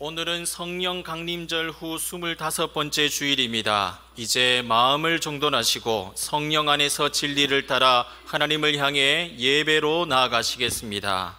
오늘은 성령 강림절 후 25번째 주일입니다. 이제 마음을 정돈하시고 성령 안에서 진리를 따라 하나님을 향해 예배로 나아가시겠습니다.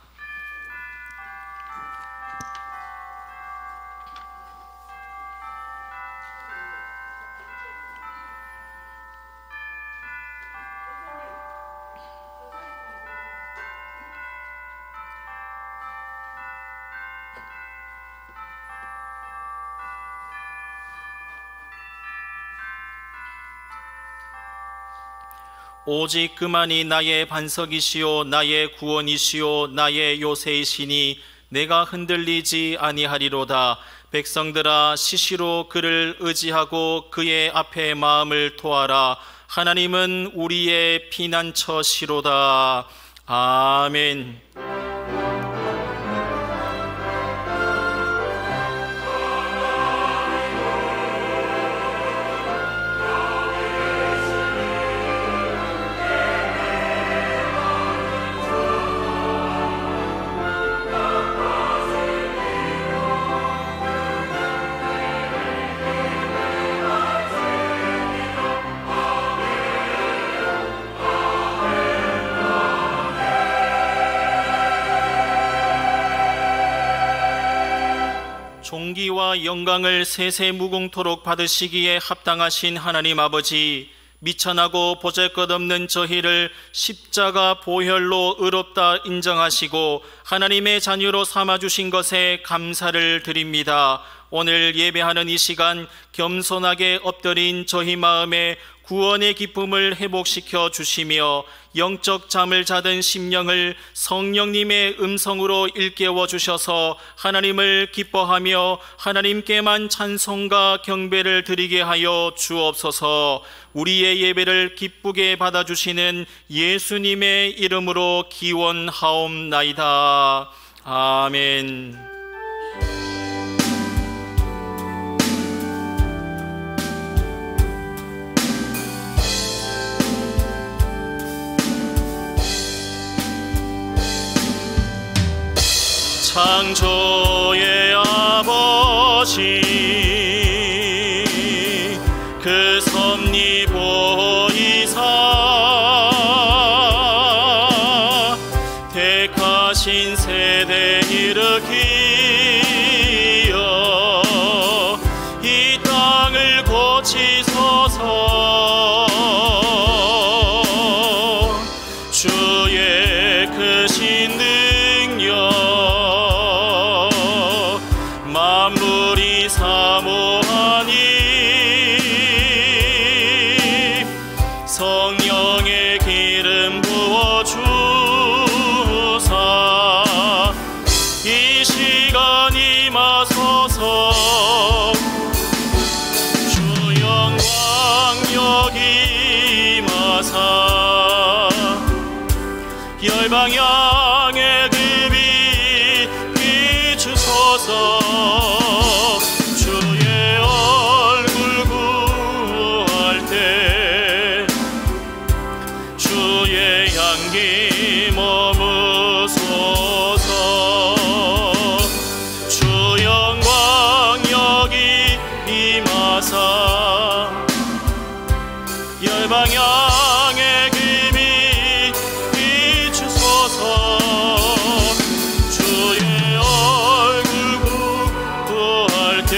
오직 그만이 나의 반석이시요 나의 구원이시요 나의 요새이시니 내가 흔들리지 아니하리로다. 백성들아, 시시로 그를 의지하고 그의 앞에 마음을 토하라. 하나님은 우리의 피난처시로다. 아멘. 존귀와 영광을 세세무궁토록 받으시기에 합당하신 하나님 아버지, 미천하고 보잘것없는 저희를 십자가 보혈로 의롭다 인정하시고 하나님의 자녀로 삼아주신 것에 감사를 드립니다. 오늘 예배하는 이 시간 겸손하게 엎드린 저희 마음에 구원의 기쁨을 회복시켜 주시며 영적 잠을 자던 심령을 성령님의 음성으로 일깨워 주셔서 하나님을 기뻐하며 하나님께만 찬송과 경배를 드리게 하여 주옵소서. 우리의 예배를 기쁘게 받아주시는 예수님의 이름으로 기원하옵나이다. 아멘. 창조의 아버지, 그 섭리 보이사 택하신 세대 일으키어 이 땅을 고치소서. 주의 크신 능력 만물이 사모하니 성령의 기름 부어주사 이 시간 임하소서. 주 영광 여기 임하사 열방향의 급이 비추소서. 주의 얼굴 구할 때 주의 향기 머무소서. 주 영광 여기 임하사 열방향의 급이 비추소서. 주의 얼굴 구할 때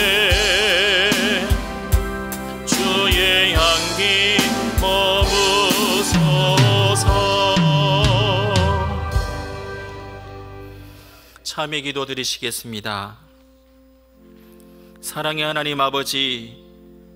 주의 향기 머무소서. 참회 기도 드리시겠습니다. 사랑의 하나님 아버지,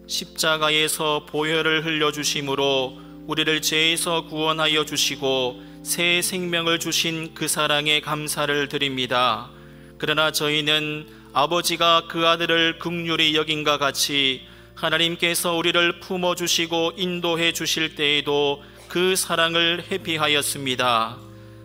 십자가에서 보혈을 흘려주심으로 우리를 죄에서 구원하여 주시고 새 생명을 주신 그 사랑에 감사를 드립니다. 그러나 저희는 아버지가 그 아들을 긍휼히 여긴과 같이 하나님께서 우리를 품어주시고 인도해 주실 때에도 그 사랑을 회피하였습니다.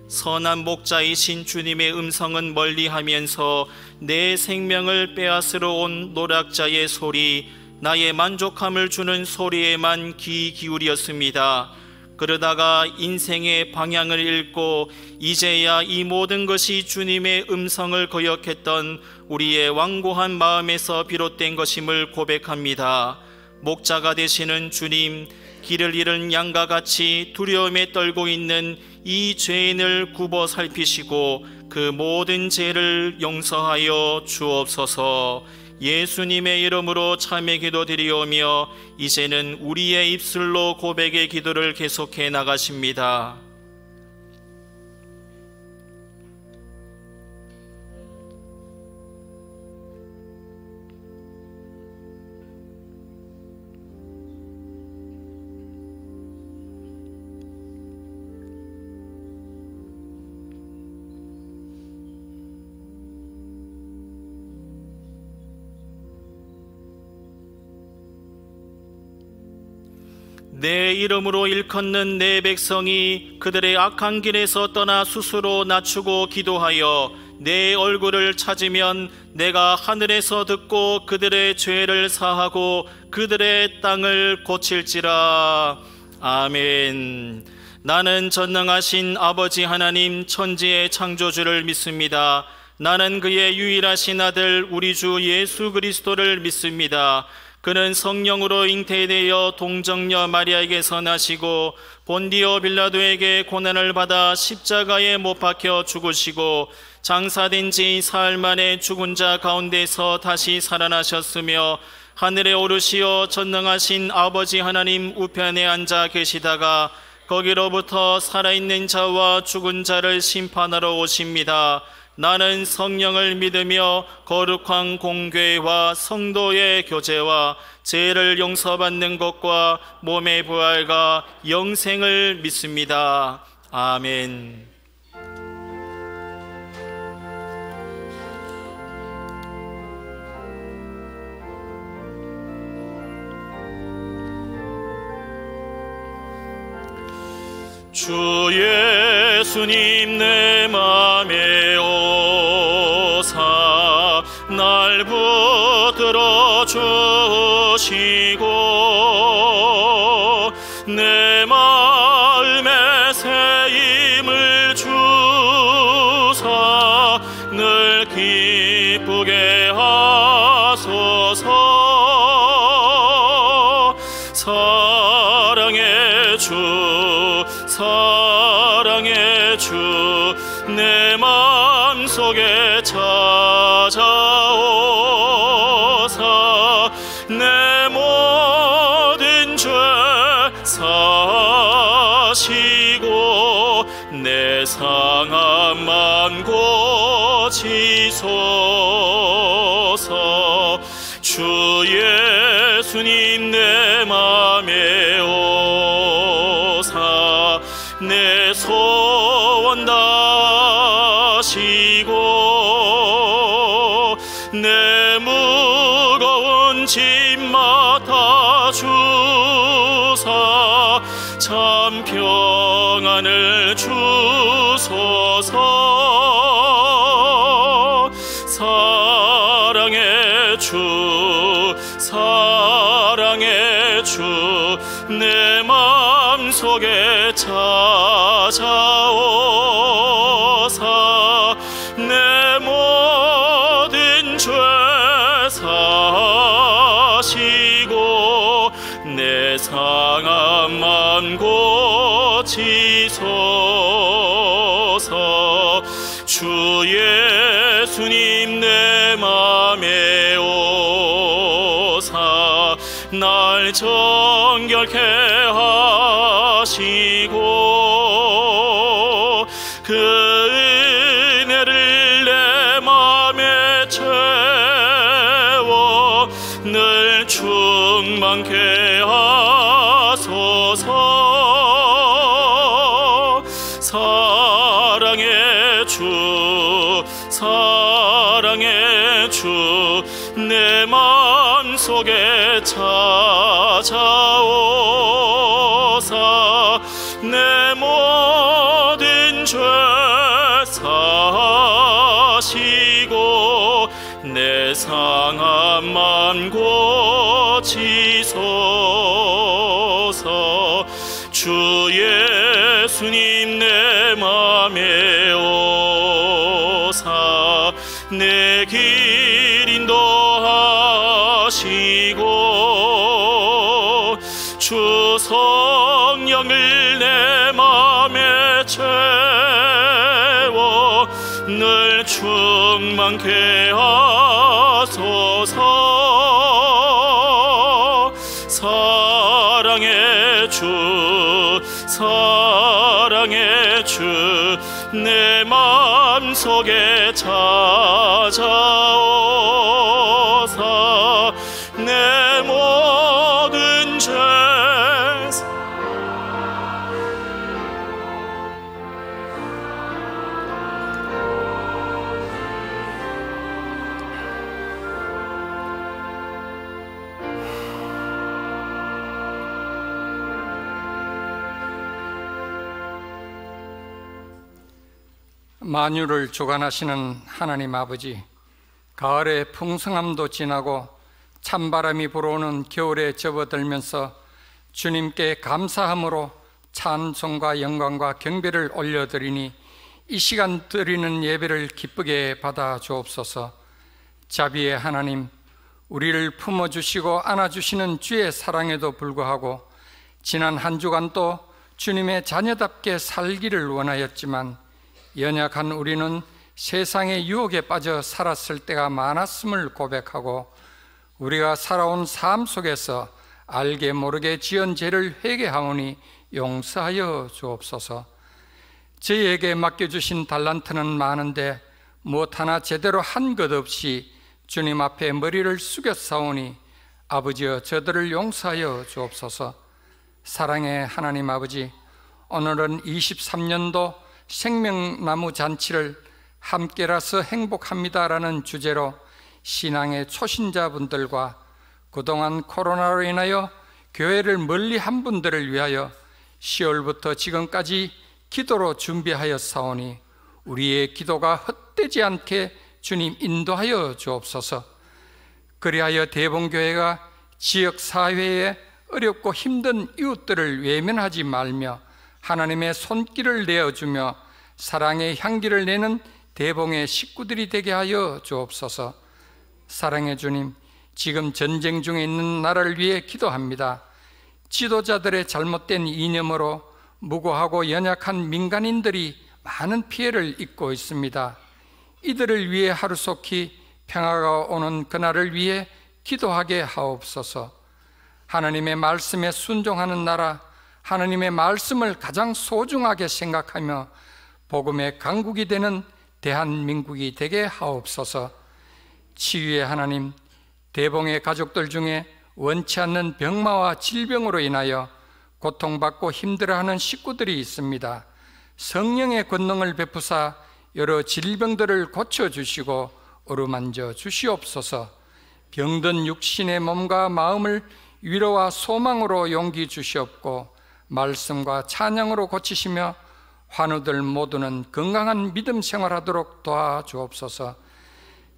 선한 목자이신 주님의 음성은 멀리하면서 내 생명을 빼앗으러 온 노략자의 소리, 나의 만족함을 주는 소리에만 귀 기울였습니다. 그러다가 인생의 방향을 잃고 이제야 이 모든 것이 주님의 음성을 거역했던 우리의 완고한 마음에서 비롯된 것임을 고백합니다. 목자가 되시는 주님, 길을 잃은 양과 같이 두려움에 떨고 있는 이 죄인을 굽어 살피시고 그 모든 죄를 용서하여 주옵소서. 예수님의 이름으로 참회 기도드리오며 이제는 우리의 입술로 고백의 기도를 계속해 나가십니다. 내 이름으로 일컫는 내 백성이 그들의 악한 길에서 떠나 스스로 낮추고 기도하여 내 얼굴을 찾으면 내가 하늘에서 듣고 그들의 죄를 사하고 그들의 땅을 고칠지라. 아멘. 나는 전능하신 아버지 하나님 천지의 창조주를 믿습니다. 나는 그의 유일하신 아들 우리 주 예수 그리스도를 믿습니다. 그는 성령으로 잉태되어 동정녀 마리아에게서 나시고 본디오 빌라도에게 고난을 받아 십자가에 못 박혀 죽으시고 장사된 지 사흘 만에 죽은 자 가운데서 다시 살아나셨으며 하늘에 오르시어 전능하신 아버지 하나님 우편에 앉아 계시다가 거기로부터 살아있는 자와 죽은 자를 심판하러 오십니다. 나는 성령을 믿으며 거룩한 공교회와 성도의 교제와 죄를 용서받는 것과 몸의 부활과 영생을 믿습니다. 아멘. 주 예수님 내 맘에 오사 날 붙들어 주시고 내 마음에 새 힘을 주사 늘 기쁘게 하소서. 사랑의 주 내 마음속에 찾아오사 내 모든 죄 사시고 내 상함만 고치소서. 주 예수님 내 맘에 오사 내 소원 다시고 내 무거운 짐 맡아 주사 참 평안을 주소서. 사랑의 주 내 마음속에 찾아오사 내 모든 죄 사시고 내 상함만 고치소서. 주 예수님 내 맘에 오사 날 정결케 하시고 그 은혜를 내 맘에 채워 늘 충만케 하소서. 사랑의 주 내 마음속에 찾아오사 내 모든 죄 사시고 내 상함만 고치소서. 주 예수님 내 맘에 오사 내 길 인도하시고 주 성령을 내 맘에 채워 늘 충만케 하소서. 사랑의 주 내 맘속에 찾아오사 내 모든 죄 만유를 주관하시는 하나님 아버지, 가을의 풍성함도 지나고 찬바람이 불어오는 겨울에 접어들면서 주님께 감사함으로 찬송과 영광과 경배를 올려드리니 이 시간 드리는 예배를 기쁘게 받아 주옵소서. 자비의 하나님, 우리를 품어주시고 안아주시는 주의 사랑에도 불구하고 지난 한 주간도 주님의 자녀답게 살기를 원하였지만 연약한 우리는 세상의 유혹에 빠져 살았을 때가 많았음을 고백하고 우리가 살아온 삶 속에서 알게 모르게 지은 죄를 회개하오니 용서하여 주옵소서. 저희에게 맡겨주신 달란트는 많은데 무엇 하나 제대로 한 것 없이 주님 앞에 머리를 숙였사오니 아버지여 저들을 용서하여 주옵소서. 사랑의 하나님 아버지, 오늘은 23년도 생명나무 잔치를 함께라서 행복합니다라는 주제로 신앙의 초신자분들과 그동안 코로나로 인하여 교회를 멀리한 분들을 위하여 10월부터 지금까지 기도로 준비하였사오니 우리의 기도가 헛되지 않게 주님 인도하여 주옵소서. 그리하여 대봉교회가 지역사회에 어렵고 힘든 이웃들을 외면하지 말며 하나님의 손길을 내어주며 사랑의 향기를 내는 대봉의 식구들이 되게 하여 주옵소서. 사랑의 주님, 지금 전쟁 중에 있는 나라를 위해 기도합니다. 지도자들의 잘못된 이념으로 무고하고 연약한 민간인들이 많은 피해를 입고 있습니다. 이들을 위해 하루속히 평화가 오는 그날을 위해 기도하게 하옵소서. 하나님의 말씀에 순종하는 나라, 하나님의 말씀을 가장 소중하게 생각하며 복음의 강국이 되는 대한민국이 되게 하옵소서. 치유의 하나님, 대봉의 가족들 중에 원치 않는 병마와 질병으로 인하여 고통받고 힘들어하는 식구들이 있습니다. 성령의 권능을 베푸사 여러 질병들을 고쳐주시고 어루만져 주시옵소서. 병든 육신의 몸과 마음을 위로와 소망으로 용기 주시옵고 말씀과 찬양으로 고치시며 환우들 모두는 건강한 믿음 생활하도록 도와주옵소서.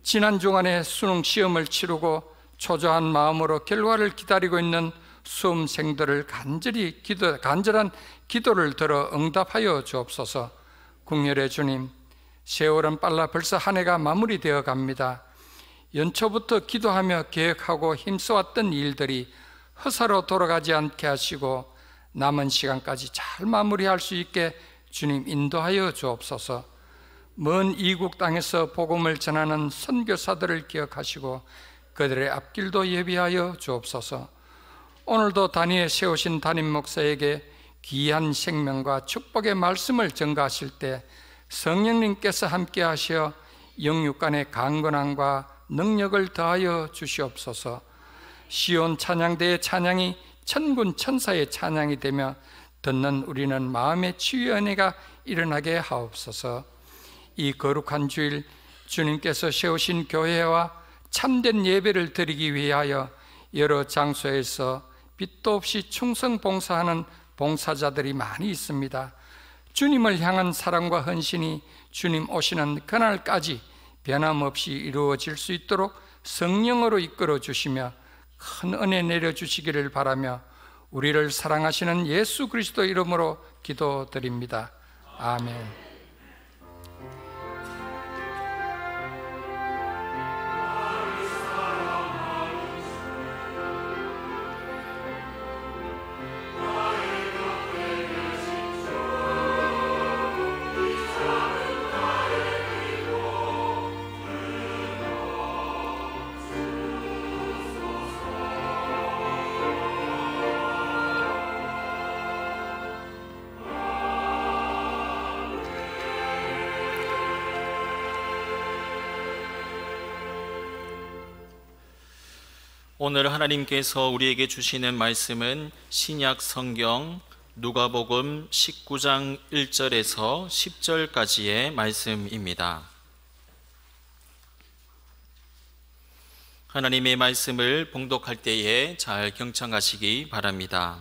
지난 주간에 수능 시험을 치르고 초조한 마음으로 결과를 기다리고 있는 수험생들을 간절한 기도를 들어 응답하여 주옵소서. 국열의 주님, 세월은 빨라 벌써 한 해가 마무리되어 갑니다. 연초부터 기도하며 계획하고 힘써왔던 일들이 허사로 돌아가지 않게 하시고 남은 시간까지 잘 마무리할 수 있게 주님 인도하여 주옵소서. 먼 이국 땅에서 복음을 전하는 선교사들을 기억하시고 그들의 앞길도 예비하여 주옵소서. 오늘도 단위에 세우신 담임 목사에게 귀한 생명과 축복의 말씀을 전가하실 때 성령님께서 함께 하시어 영육간의 강건함과 능력을 더하여 주시옵소서. 시온 찬양대의 찬양이 천군 천사의 찬양이 되며 듣는 우리는 마음의 치유 은혜가 일어나게 하옵소서. 이 거룩한 주일 주님께서 세우신 교회와 참된 예배를 드리기 위하여 여러 장소에서 빛도 없이 충성 봉사하는 봉사자들이 많이 있습니다. 주님을 향한 사랑과 헌신이 주님 오시는 그날까지 변함없이 이루어질 수 있도록 성령으로 이끌어 주시며 큰 은혜 내려주시기를 바라며 우리를 사랑하시는 예수 그리스도 이름으로 기도드립니다. 아멘. 오늘 하나님께서 우리에게 주시는 말씀은 신약 성경 누가복음 19장 1절에서 10절까지의 말씀입니다. 하나님의 말씀을 봉독할 때에 잘 경청하시기 바랍니다.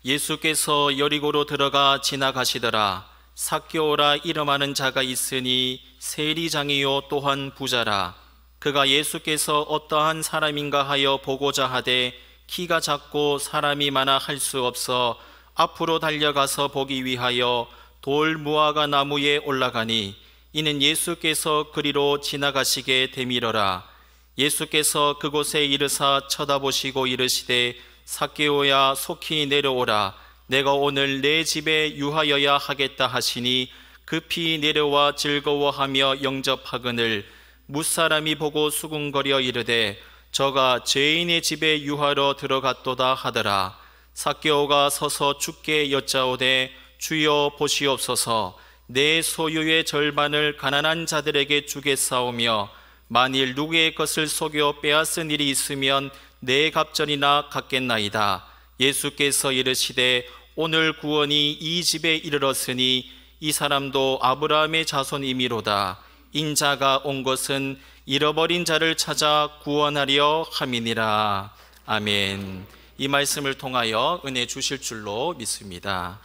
예수께서 여리고로 들어가 지나가시더라. 삭개오라 이름하는 자가 있으니 세리장이요 또한 부자라. 그가 예수께서 어떠한 사람인가 하여 보고자 하되 키가 작고 사람이 많아 할 수 없어 앞으로 달려가서 보기 위하여 돌 무화과 나무에 올라가니 이는 예수께서 그리로 지나가시게 되밀어라. 예수께서 그곳에 이르사 쳐다보시고 이르시되 삭개오야 속히 내려오라. 내가 오늘 내 집에 유하여야 하겠다 하시니 급히 내려와 즐거워하며 영접하거늘 뭇사람이 보고 수군거려 이르되 저가 죄인의 집에 유하러 들어갔도다 하더라. 삭개오가 서서 주께 여짜오되 주여 보시옵소서. 내 소유의 절반을 가난한 자들에게 주겠사오며 만일 누구의 것을 속여 빼앗은 일이 있으면 내 갑절이나 갚겠나이다. 예수께서 이르시되 오늘 구원이 이 집에 이르렀으니 이 사람도 아브라함의 자손이미로다. 인자가 온 것은 잃어버린 자를 찾아 구원하려 함이니라. 아멘. 이 말씀을 통하여 은혜 주실 줄로 믿습니다.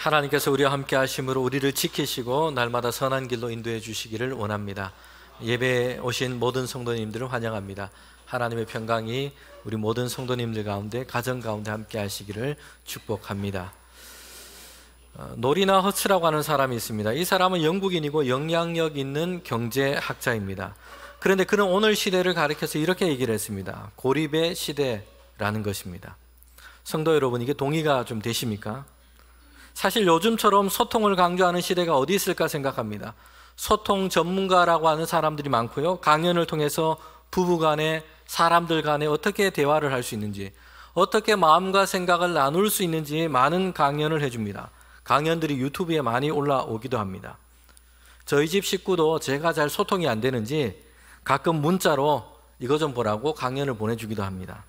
하나님께서 우리와 함께 하심으로 우리를 지키시고 날마다 선한 길로 인도해 주시기를 원합니다. 예배에 오신 모든 성도님들을 환영합니다. 하나님의 평강이 우리 모든 성도님들 가운데, 가정 가운데 함께 하시기를 축복합니다. 노리나 허츠라고 하는 사람이 있습니다. 이 사람은 영국인이고 영향력 있는 경제학자입니다. 그런데 그는 오늘 시대를 가리켜서 이렇게 얘기를 했습니다. 고립의 시대라는 것입니다. 성도 여러분, 이게 동의가 좀 되십니까? 사실 요즘처럼 소통을 강조하는 시대가 어디 있을까 생각합니다. 소통 전문가라고 하는 사람들이 많고요. 강연을 통해서 부부 간에, 사람들 간에 어떻게 대화를 할 수 있는지, 어떻게 마음과 생각을 나눌 수 있는지 많은 강연을 해줍니다. 강연들이 유튜브에 많이 올라오기도 합니다. 저희 집 식구도 제가 잘 소통이 안 되는지 가끔 문자로 이거 좀 보라고 강연을 보내주기도 합니다.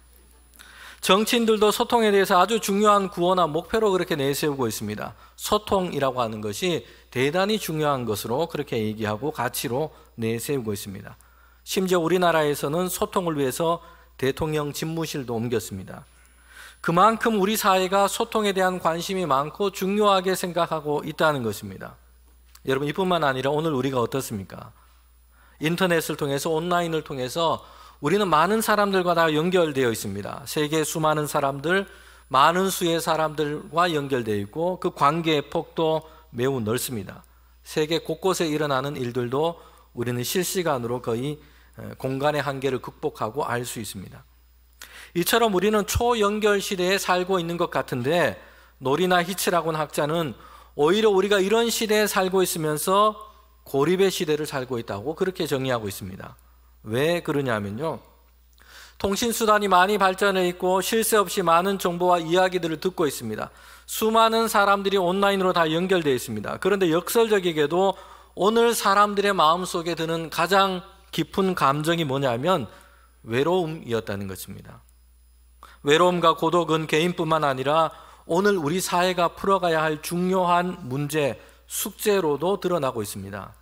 정치인들도 소통에 대해서 아주 중요한 구호나 목표로 그렇게 내세우고 있습니다. 소통이라고 하는 것이 대단히 중요한 것으로 그렇게 얘기하고 가치로 내세우고 있습니다. 심지어 우리나라에서는 소통을 위해서 대통령 집무실도 옮겼습니다. 그만큼 우리 사회가 소통에 대한 관심이 많고 중요하게 생각하고 있다는 것입니다. 여러분, 이뿐만 아니라 오늘 우리가 어떻습니까? 인터넷을 통해서, 온라인을 통해서 우리는 많은 사람들과 다 연결되어 있습니다. 세계 수많은 사람들, 많은 수의 사람들과 연결되어 있고 그 관계의 폭도 매우 넓습니다. 세계 곳곳에 일어나는 일들도 우리는 실시간으로 거의 공간의 한계를 극복하고 알 수 있습니다. 이처럼 우리는 초연결 시대에 살고 있는 것 같은데, 노리나 히츠라고 하는 학자는 오히려 우리가 이런 시대에 살고 있으면서 고립의 시대를 살고 있다고 그렇게 정의하고 있습니다. 왜 그러냐면요, 통신수단이 많이 발전해 있고 쉴 새 없이 많은 정보와 이야기들을 듣고 있습니다. 수많은 사람들이 온라인으로 다 연결되어 있습니다. 그런데 역설적이게도 오늘 사람들의 마음속에 드는 가장 깊은 감정이 뭐냐면 외로움이었다는 것입니다. 외로움과 고독은 개인뿐만 아니라 오늘 우리 사회가 풀어가야 할 중요한 문제, 숙제로도 드러나고 있습니다.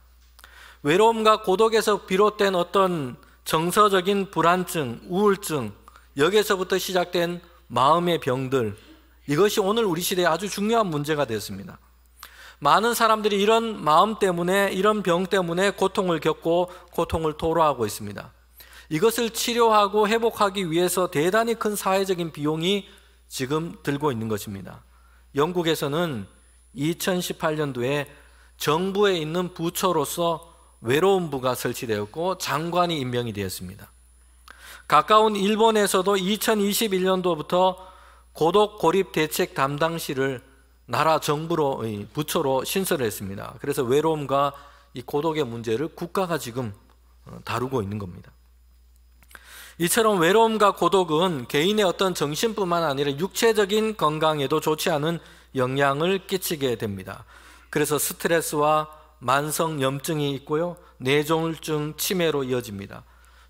외로움과 고독에서 비롯된 어떤 정서적인 불안증, 우울증, 여기에서부터 시작된 마음의 병들, 이것이 오늘 우리 시대에 아주 중요한 문제가 되었습니다. 많은 사람들이 이런 마음 때문에, 이런 병 때문에 고통을 겪고 고통을 토로하고 있습니다. 이것을 치료하고 회복하기 위해서 대단히 큰 사회적인 비용이 지금 들고 있는 것입니다. 영국에서는 2018년도에 정부에 있는 부처로서 외로움부가 설치되었고 장관이 임명이 되었습니다. 가까운 일본에서도 2021년도부터 고독 고립 대책 담당실을 나라 정부로, 부처로 신설을 했습니다. 그래서 외로움과 이 고독의 문제를 국가가 지금 다루고 있는 겁니다. 이처럼 외로움과 고독은 개인의 어떤 정신뿐만 아니라 육체적인 건강에도 좋지 않은 영향을 끼치게 됩니다. 그래서 스트레스와 만성 염증이 있고요, 뇌졸중, 치매로 이어집니다.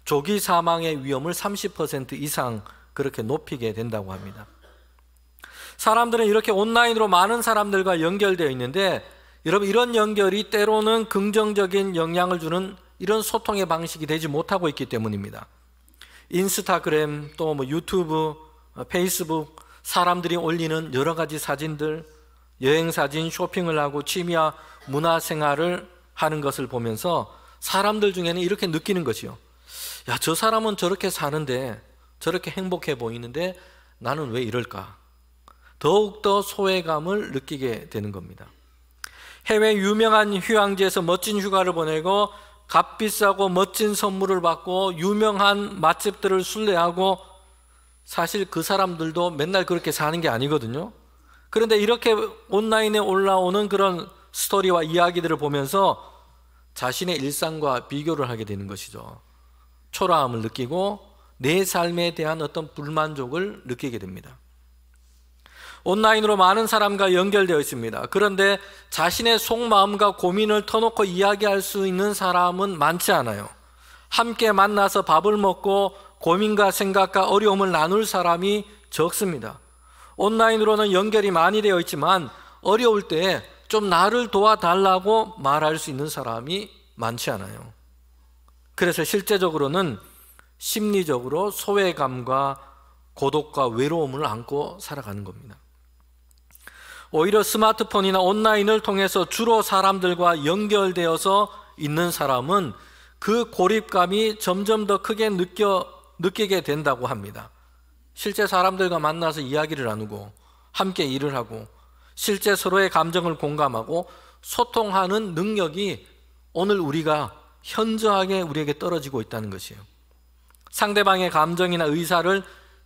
조기 사망의 위험을 30% 이상 그렇게 높이게 된다고 합니다. 사람들은 이렇게 온라인으로 많은 사람들과 연결되어 있는데, 여러분, 이런 연결이 때로는 긍정적인 영향을 주는 이런 소통의 방식이 되지 못하고 있기 때문입니다. 인스타그램, 또 유튜브, 페이스북, 사람들이 올리는 여러 가지 사진들, 여행 사진, 쇼핑을 하고 취미와 문화 생활을 하는 것을 보면서 사람들 중에는 이렇게 느끼는 것이요. 야, 저 사람은 저렇게 사는데, 저렇게 행복해 보이는데 나는 왜 이럴까? 더욱더 소외감을 느끼게 되는 겁니다. 해외 유명한 휴양지에서 멋진 휴가를 보내고 값비싸고 멋진 선물을 받고 유명한 맛집들을 순례하고, 사실 그 사람들도 맨날 그렇게 사는 게 아니거든요. 그런데 이렇게 온라인에 올라오는 그런 스토리와 이야기들을 보면서 자신의 일상과 비교를 하게 되는 것이죠. 초라함을 느끼고 내 삶에 대한 어떤 불만족을 느끼게 됩니다. 온라인으로 많은 사람과 연결되어 있습니다. 그런데 자신의 속마음과 고민을 터놓고 이야기할 수 있는 사람은 많지 않아요. 함께 만나서 밥을 먹고 고민과 생각과 어려움을 나눌 사람이 적습니다. 온라인으로는 연결이 많이 되어 있지만 어려울 때 좀 나를 도와달라고 말할 수 있는 사람이 많지 않아요. 그래서 실제적으로는 심리적으로 소외감과 고독과 외로움을 안고 살아가는 겁니다. 오히려 스마트폰이나 온라인을 통해서 주로 사람들과 연결되어서 있는 사람은 그 고립감이 점점 더 크게 느끼게 된다고 합니다. 실제 사람들과 만나서 이야기를 나누고 함께 일을 하고 실제 서로의 감정을 공감하고 소통하는 능력이 오늘 우리가 현저하게 우리에게 떨어지고 있다는 것이에요. 상대방의 감정이나 의사를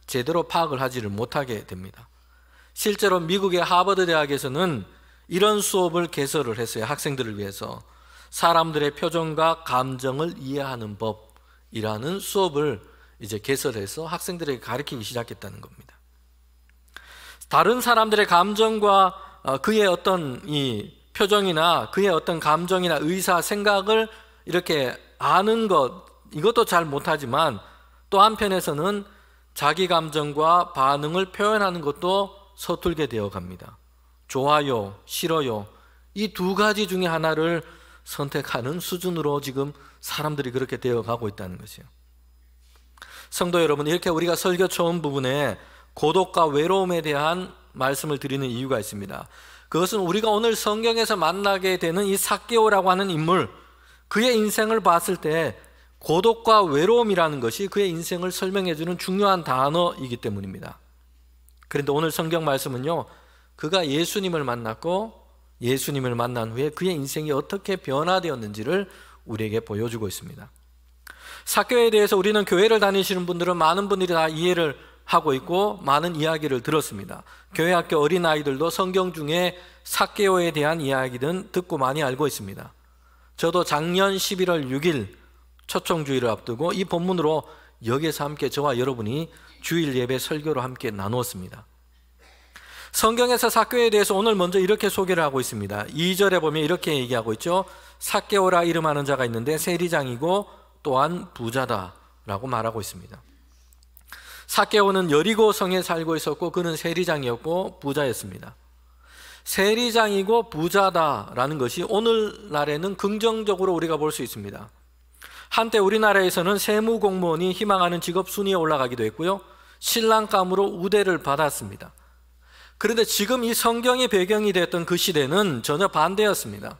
제대로 파악을 하지를 못하게 됩니다. 실제로 미국의 하버드 대학에서는 이런 수업을 개설을 했어요. 학생들을 위해서 사람들의 표정과 감정을 이해하는 법이라는 수업을 이제 개설해서 학생들에게 가르치기 시작했다는 겁니다. 다른 사람들의 감정과 그의 어떤 이 표정이나 그의 어떤 감정이나 의사, 생각을 이렇게 아는 것, 이것도 잘 못하지만 또 한편에서는 자기 감정과 반응을 표현하는 것도 서툴게 되어 갑니다. 좋아요, 싫어요, 이 두 가지 중에 하나를 선택하는 수준으로 지금 사람들이 그렇게 되어 가고 있다는 것이에요. 성도 여러분, 이렇게 우리가 설교 처음 부분에 고독과 외로움에 대한 말씀을 드리는 이유가 있습니다. 그것은 우리가 오늘 성경에서 만나게 되는 이 삭개오라고 하는 인물, 그의 인생을 봤을 때 고독과 외로움이라는 것이 그의 인생을 설명해 주는 중요한 단어이기 때문입니다. 그런데 오늘 성경 말씀은요, 그가 예수님을 만났고 예수님을 만난 후에 그의 인생이 어떻게 변화되었는지를 우리에게 보여주고 있습니다. 삭개오에 대해서 우리는 교회를 다니시는 분들은 많은 분들이 다 이해를 하고 있고 많은 이야기를 들었습니다. 교회학교 어린아이들도 성경 중에 삭개오에 대한 이야기는 듣고 많이 알고 있습니다. 저도 작년 11월 6일 초청주일을 앞두고 이 본문으로 여기에서 함께 저와 여러분이 주일 예배 설교로 함께 나누었습니다. 성경에서 삭개오에 대해서 오늘 먼저 이렇게 소개를 하고 있습니다. 2절에 보면 이렇게 얘기하고 있죠. 삭개오라 이름하는 자가 있는데 세리장이고 또한 부자다라고 말하고 있습니다. 삭개오는 여리고 성에 살고 있었고 그는 세리장이었고 부자였습니다. 세리장이고 부자다라는 것이 오늘날에는 긍정적으로 우리가 볼 수 있습니다. 한때 우리나라에서는 세무공무원이 희망하는 직업 순위에 올라가기도 했고요, 신랑감으로 우대를 받았습니다. 그런데 지금 이 성경의 배경이 됐던 그 시대는 전혀 반대였습니다.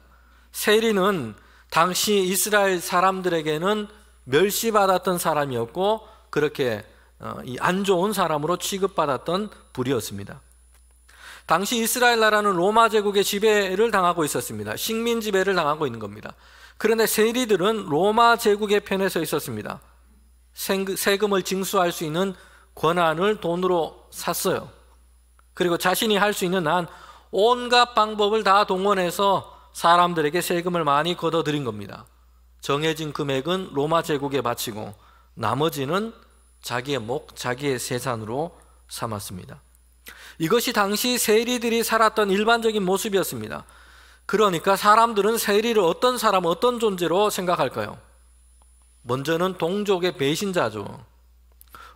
세리는 당시 이스라엘 사람들에게는 멸시받았던 사람이었고 그렇게 안 좋은 사람으로 취급받았던 부류였습니다. 당시 이스라엘 나라는 로마 제국의 지배를 당하고 있었습니다. 식민 지배를 당하고 있는 겁니다. 그런데 세리들은 로마 제국의 편에 서 있었습니다. 세금을 징수할 수 있는 권한을 돈으로 샀어요. 그리고 자신이 할 수 있는 한 온갖 방법을 다 동원해서 사람들에게 세금을 많이 걷어들인 겁니다. 정해진 금액은 로마 제국에 바치고 나머지는 자기의 목, 자기의 재산으로 삼았습니다. 이것이 당시 세리들이 살았던 일반적인 모습이었습니다. 그러니까 사람들은 세리를 어떤 사람, 어떤 존재로 생각할까요? 먼저는 동족의 배신자죠.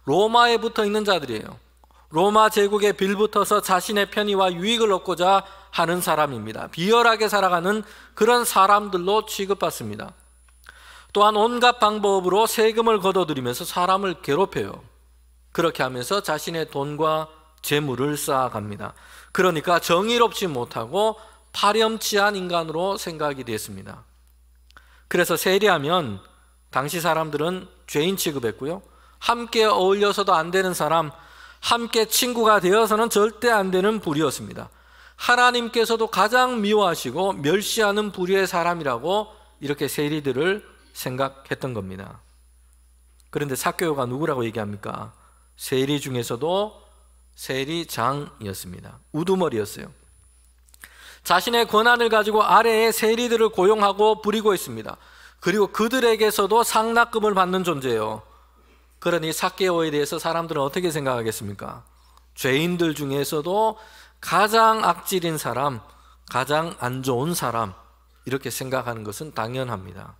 로마에 붙어 있는 자들이에요. 로마 제국에 빌붙어서 자신의 편의와 유익을 얻고자 하는 사람입니다. 비열하게 살아가는 그런 사람들로 취급받습니다. 또한 온갖 방법으로 세금을 걷어들이면서 사람을 괴롭혀요. 그렇게 하면서 자신의 돈과 재물을 쌓아갑니다. 그러니까 정의롭지 못하고 파렴치한 인간으로 생각이 됐습니다. 그래서 세리하면 당시 사람들은 죄인 취급했고요, 함께 어울려서도 안 되는 사람, 함께 친구가 되어서는 절대 안 되는 부류였습니다. 하나님께서도 가장 미워하시고 멸시하는 부류의 사람이라고 이렇게 세리들을 생각했던 겁니다. 그런데 삭개오가 누구라고 얘기합니까? 세리 중에서도 세리장이었습니다. 우두머리였어요. 자신의 권한을 가지고 아래에 세리들을 고용하고 부리고 있습니다. 그리고 그들에게서도 상납금을 받는 존재예요. 그러니 삭개오에 대해서 사람들은 어떻게 생각하겠습니까? 죄인들 중에서도 가장 악질인 사람, 가장 안 좋은 사람, 이렇게 생각하는 것은 당연합니다.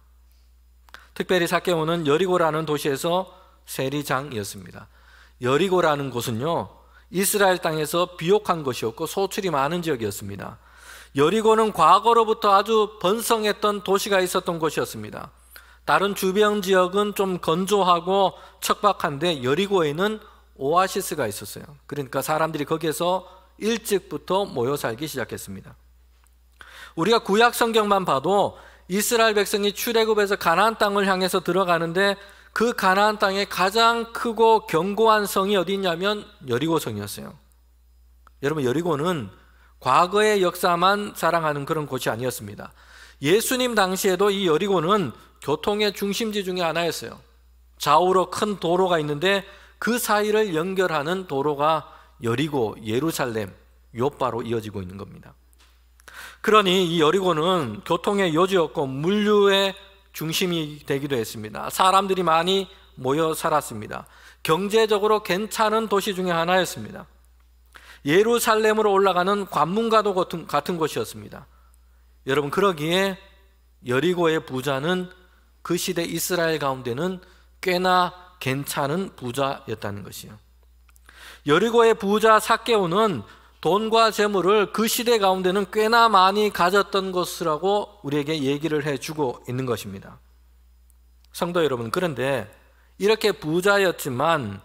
특별히 삭개오는 여리고라는 도시에서 세리장이었습니다. 여리고라는 곳은요, 이스라엘 땅에서 비옥한 것이었고 소출이 많은 지역이었습니다. 여리고는 과거로부터 아주 번성했던 도시가 있었던 곳이었습니다. 다른 주변 지역은 좀 건조하고 척박한데 여리고에는 오아시스가 있었어요. 그러니까 사람들이 거기에서 일찍부터 모여 살기 시작했습니다. 우리가 구약 성경만 봐도 이스라엘 백성이 출애굽에서 가나안 땅을 향해서 들어가는데 그 가나안 땅의 가장 크고 견고한 성이 어디 있냐면 여리고 성이었어요. 여러분, 여리고는 과거의 역사만 자랑하는 그런 곳이 아니었습니다. 예수님 당시에도 이 여리고는 교통의 중심지 중에 하나였어요. 좌우로 큰 도로가 있는데 그 사이를 연결하는 도로가 여리고, 예루살렘, 요바로 이어지고 있는 겁니다. 그러니 이 여리고는 교통의 요지였고 물류의 중심이 되기도 했습니다. 사람들이 많이 모여 살았습니다. 경제적으로 괜찮은 도시 중에 하나였습니다. 예루살렘으로 올라가는 관문과도 같은 곳이었습니다. 여러분, 그러기에 여리고의 부자는 그 시대 이스라엘 가운데는 꽤나 괜찮은 부자였다는 것이요. 여리고의 부자 삭개오는 돈과 재물을 그 시대 가운데는 꽤나 많이 가졌던 것이라고 우리에게 얘기를 해주고 있는 것입니다. 성도 여러분, 그런데 이렇게 부자였지만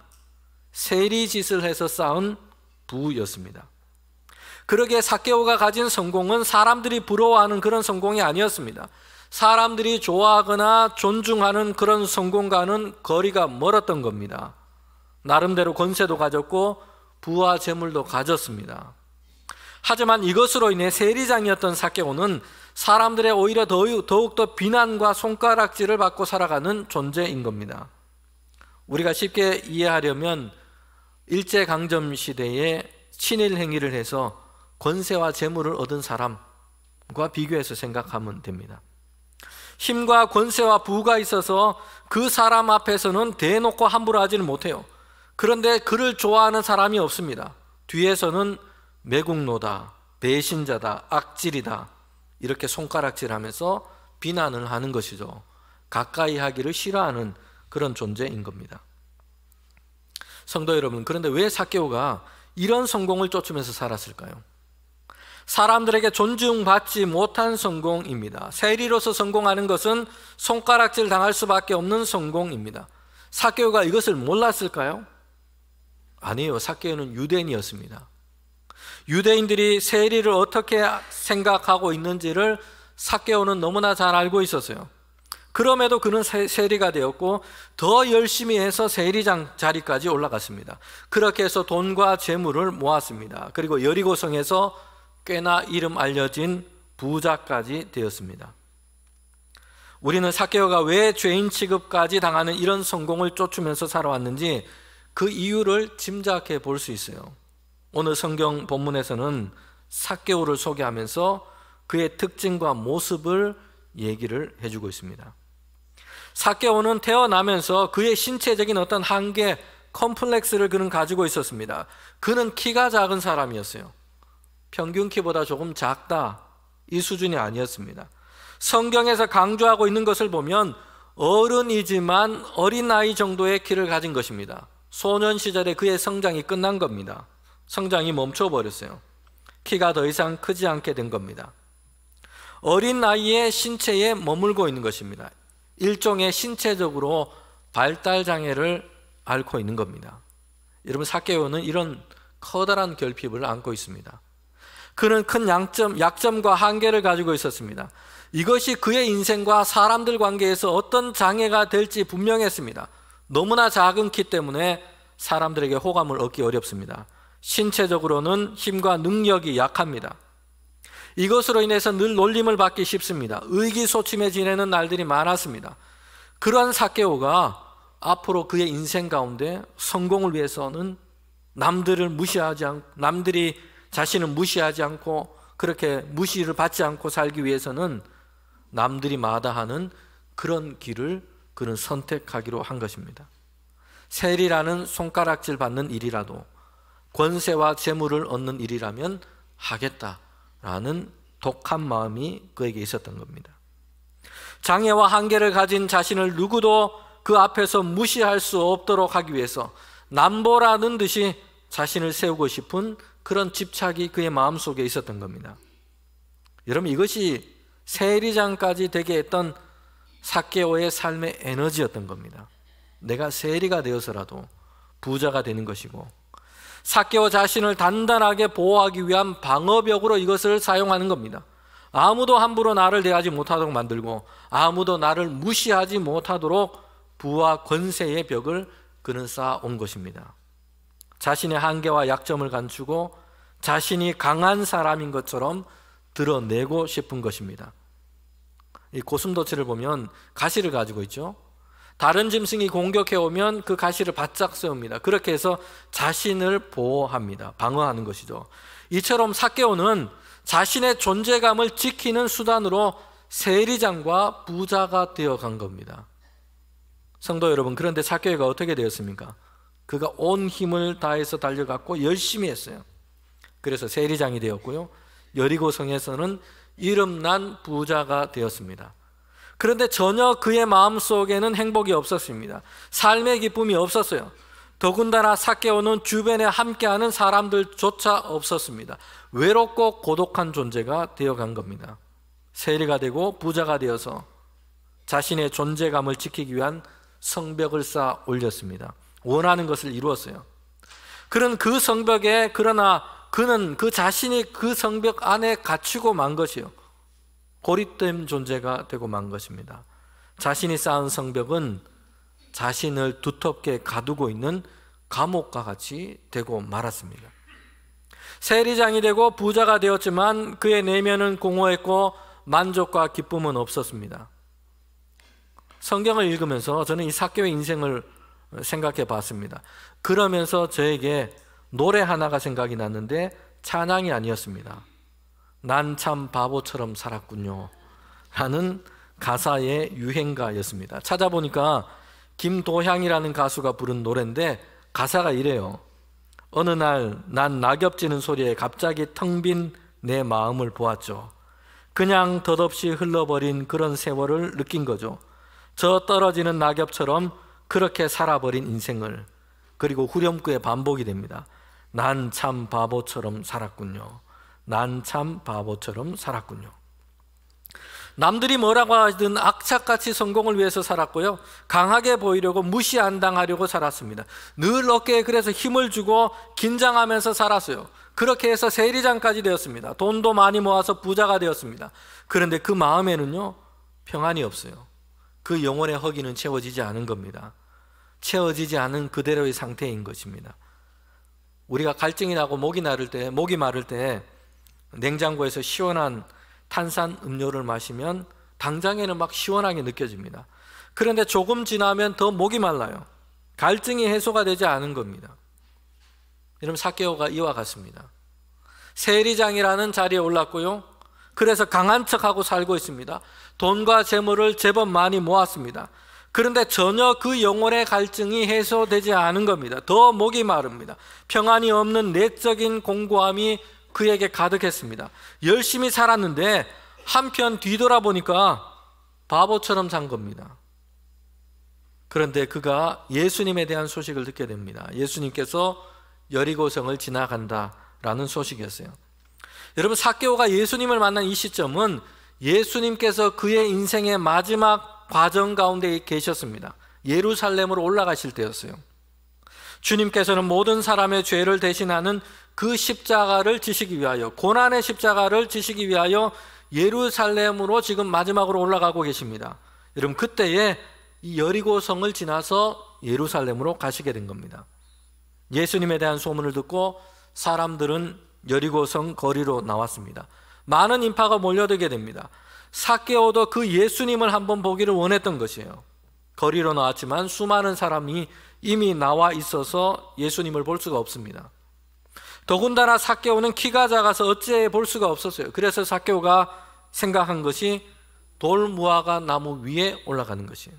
세리짓을 해서 쌓은 부였습니다. 그러기에 삭개오가 가진 성공은 사람들이 부러워하는 그런 성공이 아니었습니다. 사람들이 좋아하거나 존중하는 그런 성공과는 거리가 멀었던 겁니다. 나름대로 권세도 가졌고 부와 재물도 가졌습니다. 하지만 이것으로 인해 세리장이었던 삭개오는 사람들의 오히려 더욱더 비난과 손가락질을 받고 살아가는 존재인 겁니다. 우리가 쉽게 이해하려면 일제강점 시대에 친일 행위를 해서 권세와 재물을 얻은 사람과 비교해서 생각하면 됩니다. 힘과 권세와 부가 있어서 그 사람 앞에서는 대놓고 함부로 하지는 못해요. 그런데 그를 좋아하는 사람이 없습니다. 뒤에서는 매국노다, 배신자다, 악질이다 이렇게 손가락질하면서 비난을 하는 것이죠. 가까이 하기를 싫어하는 그런 존재인 겁니다. 성도 여러분, 그런데 왜 삭개오가 이런 성공을 쫓으면서 살았을까요? 사람들에게 존중받지 못한 성공입니다. 세리로서 성공하는 것은 손가락질 당할 수밖에 없는 성공입니다. 삭개오가 이것을 몰랐을까요? 아니에요. 삭개오는 유대인이었습니다. 유대인들이 세리를 어떻게 생각하고 있는지를 삭개오는 너무나 잘 알고 있었어요. 그럼에도 그는 세리가 되었고 더 열심히 해서 세리장 자리까지 올라갔습니다. 그렇게 해서 돈과 재물을 모았습니다. 그리고 여리고성에서 꽤나 이름 알려진 부자까지 되었습니다. 우리는 삭개오가 왜 죄인 취급까지 당하는 이런 성공을 쫓으면서 살아왔는지 그 이유를 짐작해 볼 수 있어요. 오늘 성경 본문에서는 삭개오를 소개하면서 그의 특징과 모습을 얘기를 해주고 있습니다. 삭개오는 태어나면서 그의 신체적인 어떤 한계, 컴플렉스를 그는 가지고 있었습니다. 그는 키가 작은 사람이었어요. 평균 키보다 조금 작다, 이 수준이 아니었습니다. 성경에서 강조하고 있는 것을 보면 어른이지만 어린아이 정도의 키를 가진 것입니다. 소년 시절에 그의 성장이 끝난 겁니다. 성장이 멈춰버렸어요. 키가 더 이상 크지 않게 된 겁니다. 어린 나이에 신체에 머물고 있는 것입니다. 일종의 신체적으로 발달 장애를 앓고 있는 겁니다. 여러분, 삭개오는 이런 커다란 결핍을 안고 있습니다. 그는 큰 약점과 한계를 가지고 있었습니다. 이것이 그의 인생과 사람들 관계에서 어떤 장애가 될지 분명했습니다. 너무나 작은 키 때문에 사람들에게 호감을 얻기 어렵습니다. 신체적으로는 힘과 능력이 약합니다. 이것으로 인해서 늘 놀림을 받기 쉽습니다. 의기소침해 지내는 날들이 많았습니다. 그러한 삭개오가 앞으로 그의 인생 가운데 성공을 위해서는 남들이 자신을 무시하지 않고 그렇게 무시를 받지 않고 살기 위해서는 남들이 마다하는 그런 길을 그는 선택하기로 한 것입니다. 세리라는 손가락질 받는 일이라도 권세와 재물을 얻는 일이라면 하겠다라는 독한 마음이 그에게 있었던 겁니다. 장애와 한계를 가진 자신을 누구도 그 앞에서 무시할 수 없도록 하기 위해서 남보라는 듯이 자신을 세우고 싶은 그런 집착이 그의 마음속에 있었던 겁니다. 여러분, 이것이 세리장까지 되게 했던 삭개오의 삶의 에너지였던 겁니다. 내가 세리가 되어서라도 부자가 되는 것이고 삭개오 자신을 단단하게 보호하기 위한 방어벽으로 이것을 사용하는 겁니다. 아무도 함부로 나를 대하지 못하도록 만들고 아무도 나를 무시하지 못하도록 부와 권세의 벽을 그는 쌓아온 것입니다. 자신의 한계와 약점을 감추고 자신이 강한 사람인 것처럼 드러내고 싶은 것입니다. 이 고슴도치를 보면 가시를 가지고 있죠. 다른 짐승이 공격해 오면 그 가시를 바짝 세웁니다. 그렇게 해서 자신을 보호합니다. 방어하는 것이죠. 이처럼 삭개오는 자신의 존재감을 지키는 수단으로 세리장과 부자가 되어간 겁니다. 성도 여러분, 그런데 삭개오가 어떻게 되었습니까? 그가 온 힘을 다해서 달려갔고 열심히 했어요. 그래서 세리장이 되었고요, 여리고 성에서는 이름난 부자가 되었습니다. 그런데 전혀 그의 마음속에는 행복이 없었습니다. 삶의 기쁨이 없었어요. 더군다나 삭개오는 주변에 함께하는 사람들조차 없었습니다. 외롭고 고독한 존재가 되어간 겁니다. 세리가 되고 부자가 되어서 자신의 존재감을 지키기 위한 성벽을 쌓아 올렸습니다. 원하는 것을 이루었어요. 그는 그 성벽에, 그러나 그는 그 자신이 그 성벽 안에 갇히고 만 것이요, 고립된 존재가 되고 만 것입니다. 자신이 쌓은 성벽은 자신을 두텁게 가두고 있는 감옥과 같이 되고 말았습니다. 세리장이 되고 부자가 되었지만 그의 내면은 공허했고 만족과 기쁨은 없었습니다. 성경을 읽으면서 저는 이 삭개오의 인생을 생각해 봤습니다. 그러면서 저에게 노래 하나가 생각이 났는데 찬양이 아니었습니다. 난 참 바보처럼 살았군요 라는 가사의 유행가였습니다. 찾아보니까 김도향이라는 가수가 부른 노래인데 가사가 이래요. 어느 날 난 낙엽 지는 소리에 갑자기 텅 빈 내 마음을 보았죠. 그냥 덧없이 흘러버린 그런 세월을 느낀 거죠. 저 떨어지는 낙엽처럼 그렇게 살아버린 인생을. 그리고 후렴구의 반복이 됩니다. 난 참 바보처럼 살았군요. 난 참 바보처럼 살았군요. 남들이 뭐라고 하든 악착같이 성공을 위해서 살았고요, 강하게 보이려고 무시 안 당하려고 살았습니다. 늘 어깨에 그래서 힘을 주고 긴장하면서 살았어요. 그렇게 해서 세리장까지 되었습니다. 돈도 많이 모아서 부자가 되었습니다. 그런데 그 마음에는요, 평안이 없어요. 그 영혼의 허기는 채워지지 않은 겁니다. 채워지지 않은 그대로의 상태인 것입니다. 우리가 갈증이 나고 목이 마를 때 냉장고에서 시원한 탄산 음료를 마시면 당장에는 막 시원하게 느껴집니다. 그런데 조금 지나면 더 목이 말라요. 갈증이 해소가 되지 않은 겁니다. 여러분, 삭개오가 이와 같습니다. 세리장이라는 자리에 올랐고요, 그래서 강한 척하고 살고 있습니다. 돈과 재물을 제법 많이 모았습니다. 그런데 전혀 그 영혼의 갈증이 해소되지 않은 겁니다. 더 목이 마릅니다. 평안이 없는 내적인 공고함이 그에게 가득했습니다. 열심히 살았는데 한편 뒤돌아보니까 바보처럼 산 겁니다. 그런데 그가 예수님에 대한 소식을 듣게 됩니다. 예수님께서 여리고성을 지나간다라는 소식이었어요. 여러분, 삭개오가 예수님을 만난 이 시점은 예수님께서 그의 인생의 마지막 과정 가운데 계셨습니다. 예루살렘으로 올라가실 때였어요. 주님께서는 모든 사람의 죄를 대신하는 그 십자가를 지시기 위하여, 고난의 십자가를 지시기 위하여 예루살렘으로 지금 마지막으로 올라가고 계십니다. 여러분, 그때에 이 여리고성을 지나서 예루살렘으로 가시게 된 겁니다. 예수님에 대한 소문을 듣고 사람들은 여리고성 거리로 나왔습니다. 많은 인파가 몰려들게 됩니다. 삭개오도 그 예수님을 한번 보기를 원했던 것이에요. 거리로 나왔지만 수많은 사람이 이미 나와 있어서 예수님을 볼 수가 없습니다. 더군다나 삭개오는 키가 작아서 어찌해 볼 수가 없었어요. 그래서 삭개오가 생각한 것이 돌무화과 나무 위에 올라가는 것이에요.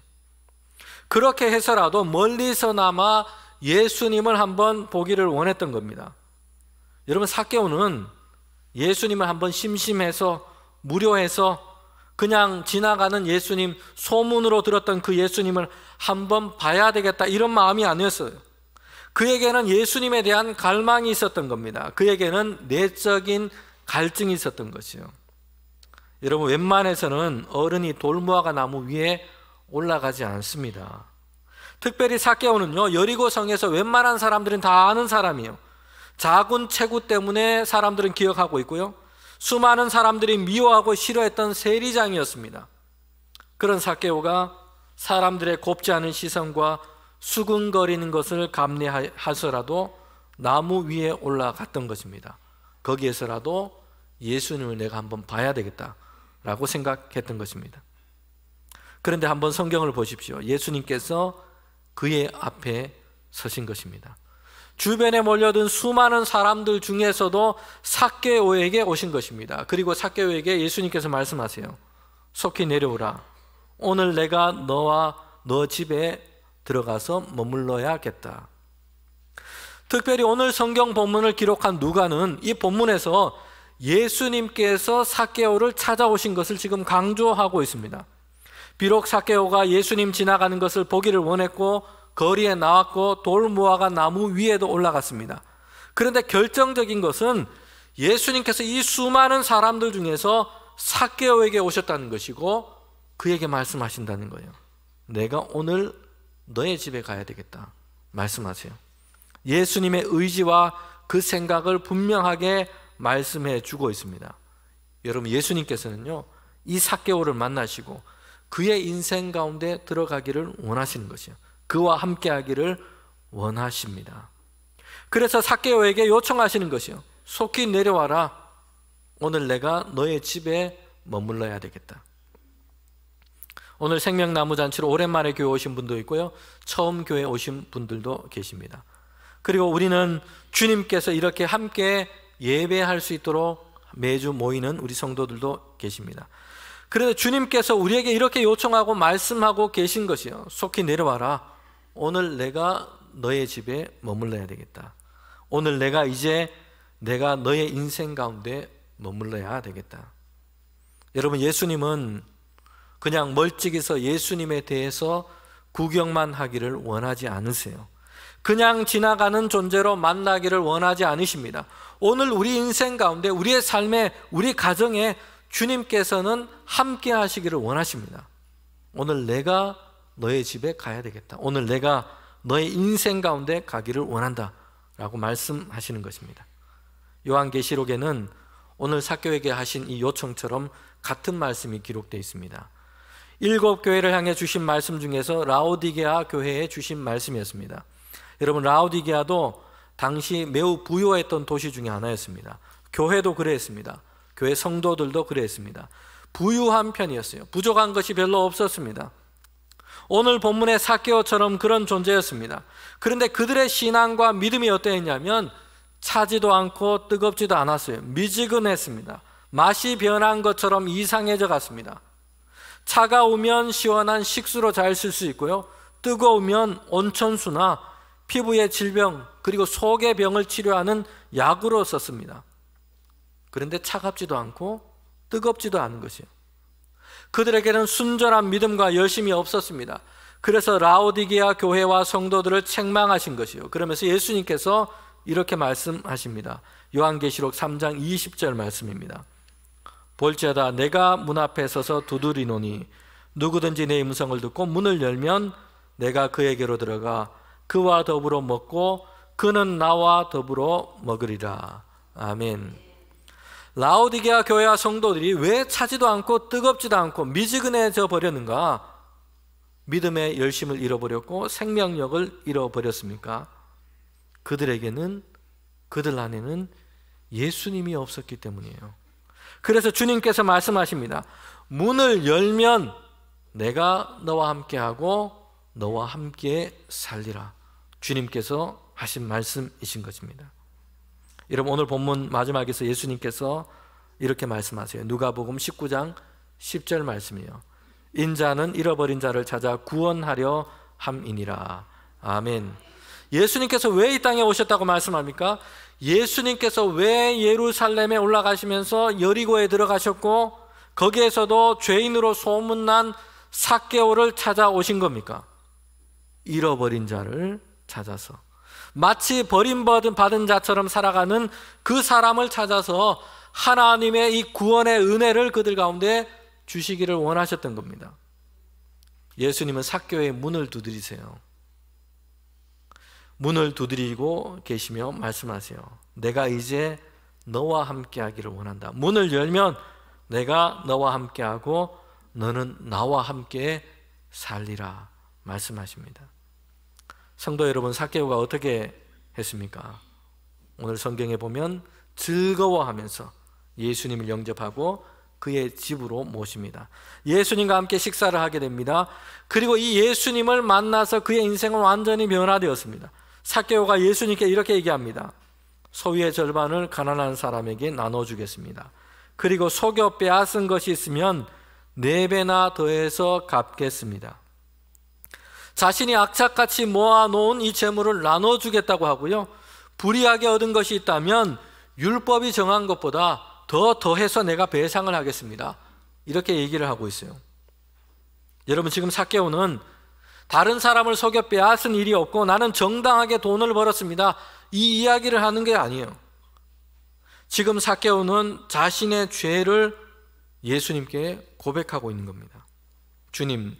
그렇게 해서라도 멀리서나마 예수님을 한번 보기를 원했던 겁니다. 여러분, 삭개오는 예수님을 한번 심심해서 무료해서 그냥 지나가는 예수님, 소문으로 들었던 그 예수님을 한번 봐야 되겠다, 이런 마음이 아니었어요. 그에게는 예수님에 대한 갈망이 있었던 겁니다. 그에게는 내적인 갈증이 있었던 것이요. 여러분, 웬만해서는 어른이 돌무화과 나무 위에 올라가지 않습니다. 특별히 삭개오는요, 여리고성에서 웬만한 사람들은 다 아는 사람이에요. 작은 체구 때문에 사람들은 기억하고 있고요. 수많은 사람들이 미워하고 싫어했던 세리장이었습니다. 그런 삭개오가 사람들의 곱지 않은 시선과 수근거리는 것을 감내하서라도 나무 위에 올라갔던 것입니다. 거기에서라도 예수님을 내가 한번 봐야 되겠다라고 생각했던 것입니다. 그런데 한번 성경을 보십시오. 예수님께서 그의 앞에 서신 것입니다. 주변에 몰려든 수많은 사람들 중에서도 삭개오에게 오신 것입니다. 그리고 삭개오에게 예수님께서 말씀하세요. 속히 내려오라. 오늘 내가 너와 너 집에 들어가서 머물러야겠다. 특별히 오늘 성경 본문을 기록한 누가는 이 본문에서 예수님께서 삭개오를 찾아오신 것을 지금 강조하고 있습니다. 비록 삭개오가 예수님 지나가는 것을 보기를 원했고 거리에 나왔고 돌 모아가 나무 위에도 올라갔습니다. 그런데 결정적인 것은 예수님께서 이 수많은 사람들 중에서 삭개오에게 오셨다는 것이고 그에게 말씀하신다는 거예요. 내가 오늘 너의 집에 가야 되겠다 말씀하세요. 예수님의 의지와 그 생각을 분명하게 말씀해 주고 있습니다. 여러분, 예수님께서는요 이 삭개오를 만나시고 그의 인생 가운데 들어가기를 원하시는 것이요, 그와 함께 하기를 원하십니다. 그래서 삭개오에게 요청하시는 것이요, 속히 내려와라. 오늘 내가 너의 집에 머물러야 되겠다. 오늘 생명나무잔치로 오랜만에 교회 오신 분도 있고요, 처음 교회 오신 분들도 계십니다. 그리고 우리는 주님께서 이렇게 함께 예배할 수 있도록 매주 모이는 우리 성도들도 계십니다. 그런데 주님께서 우리에게 이렇게 요청하고 말씀하고 계신 것이요, 속히 내려와라. 오늘 내가 너의 집에 머물러야 되겠다. 오늘 내가 너의 인생 가운데 머물러야 되겠다. 여러분, 예수님은 그냥 멀찍이서 예수님에 대해서 구경만 하기를 원하지 않으세요. 그냥 지나가는 존재로 만나기를 원하지 않으십니다. 오늘 우리 인생 가운데, 우리의 삶에, 우리 가정에 주님께서는 함께 하시기를 원하십니다. 오늘 내가 너의 집에 가야 되겠다. 오늘 내가 너의 인생 가운데 가기를 원한다 라고 말씀하시는 것입니다. 요한계시록에는 오늘 삭개오에게 하신 이 요청처럼 같은 말씀이 기록되어 있습니다. 7 교회를 향해 주신 말씀 중에서 라오디게아 교회에 주신 말씀이었습니다. 여러분, 라오디게아도 당시 매우 부유했던 도시 중에 하나였습니다. 교회도 그랬습니다. 교회 성도들도 그랬습니다. 부유한 편이었어요. 부족한 것이 별로 없었습니다. 오늘 본문의 삭개오처럼 그런 존재였습니다. 그런데 그들의 신앙과 믿음이 어떠했냐면 차지도 않고 뜨겁지도 않았어요. 미지근했습니다. 맛이 변한 것처럼 이상해져 갔습니다. 차가우면 시원한 식수로 잘 쓸 수 있고요, 뜨거우면 온천수나 피부의 질병 그리고 속의 병을 치료하는 약으로 썼습니다. 그런데 차갑지도 않고 뜨겁지도 않은 것이에요. 그들에게는 순전한 믿음과 열심이 없었습니다. 그래서 라오디게아 교회와 성도들을 책망하신 것이요, 그러면서 예수님께서 이렇게 말씀하십니다. 요한계시록 3장 20절 말씀입니다. 볼지어다 내가 문 앞에 서서 두드리노니 누구든지 내 음성을 듣고 문을 열면 내가 그에게로 들어가 그와 더불어 먹고 그는 나와 더불어 먹으리라. 아멘. 라오디게아 교회와 성도들이 왜 차지도 않고 뜨겁지도 않고 미지근해져 버렸는가? 믿음의 열심을 잃어버렸고 생명력을 잃어버렸습니까? 그들 안에는 예수님이 없었기 때문이에요. 그래서 주님께서 말씀하십니다. 문을 열면 내가 너와 함께하고 너와 함께 살리라. 주님께서 하신 말씀이신 것입니다. 여러분, 오늘 본문 마지막에서 예수님께서 이렇게 말씀하세요. 누가복음 19장 10절 말씀이에요. 인자는 잃어버린 자를 찾아 구원하려 함이니라. 아멘. 예수님께서 왜 이 땅에 오셨다고 말씀합니까? 예수님께서 왜 예루살렘에 올라가시면서 여리고에 들어가셨고 거기에서도 죄인으로 소문난 삭개오를 찾아오신 겁니까? 잃어버린 자를 찾아서, 마치 버림받은 자처럼 살아가는 그 사람을 찾아서 하나님의 이 구원의 은혜를 그들 가운데 주시기를 원하셨던 겁니다. 예수님은 삭개오의 문을 두드리세요. 문을 두드리고 계시며 말씀하세요. 내가 이제 너와 함께 하기를 원한다. 문을 열면 내가 너와 함께 하고 너는 나와 함께 살리라 말씀하십니다. 성도 여러분, 삭개오가 어떻게 했습니까? 오늘 성경에 보면 즐거워하면서 예수님을 영접하고 그의 집으로 모십니다. 예수님과 함께 식사를 하게 됩니다. 그리고 이 예수님을 만나서 그의 인생은 완전히 변화되었습니다. 삭개오가 예수님께 이렇게 얘기합니다. 소유의 절반을 가난한 사람에게 나눠주겠습니다. 그리고 속여 빼앗은 것이 있으면 4배나 더해서 갚겠습니다. 자신이 악착같이 모아놓은 이 재물을 나눠주겠다고 하고요, 불이하게 얻은 것이 있다면 율법이 정한 것보다 더해서 내가 배상을 하겠습니다. 이렇게 얘기를 하고 있어요. 여러분, 지금 삭개오는 다른 사람을 속여 빼앗은 일이 없고 나는 정당하게 돈을 벌었습니다, 이 이야기를 하는 게 아니에요. 지금 삭개오는 자신의 죄를 예수님께 고백하고 있는 겁니다. 주님,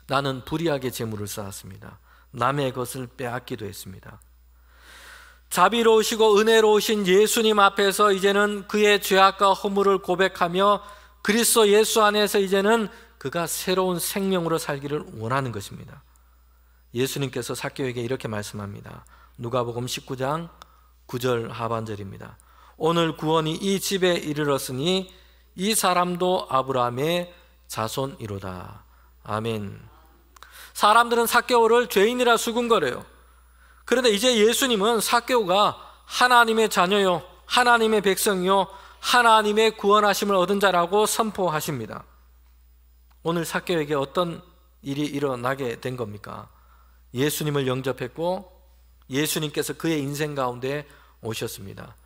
나는 불의하게 재물을 쌓았습니다. 남의 것을 빼앗기도 했습니다. 자비로우시고 은혜로우신 예수님 앞에서 이제는 그의 죄악과 허물을 고백하며 그리스도 예수 안에서 이제는 그가 새로운 생명으로 살기를 원하는 것입니다. 예수님께서 삭개오에게 이렇게 말씀합니다. 누가복음 19장 9절 하반절입니다. 오늘 구원이 이 집에 이르렀으니 이 사람도 아브라함의 자손이로다. 아멘. 사람들은 삭개오를 죄인이라 수군거려요. 그런데 이제 예수님은 삭개오가 하나님의 자녀요, 하나님의 백성이요, 하나님의 구원하심을 얻은 자라고 선포하십니다. 오늘 삭개오에게 어떤 일이 일어나게 된 겁니까? 예수님을 영접했고 예수님께서 그의 인생 가운데 오셨습니다.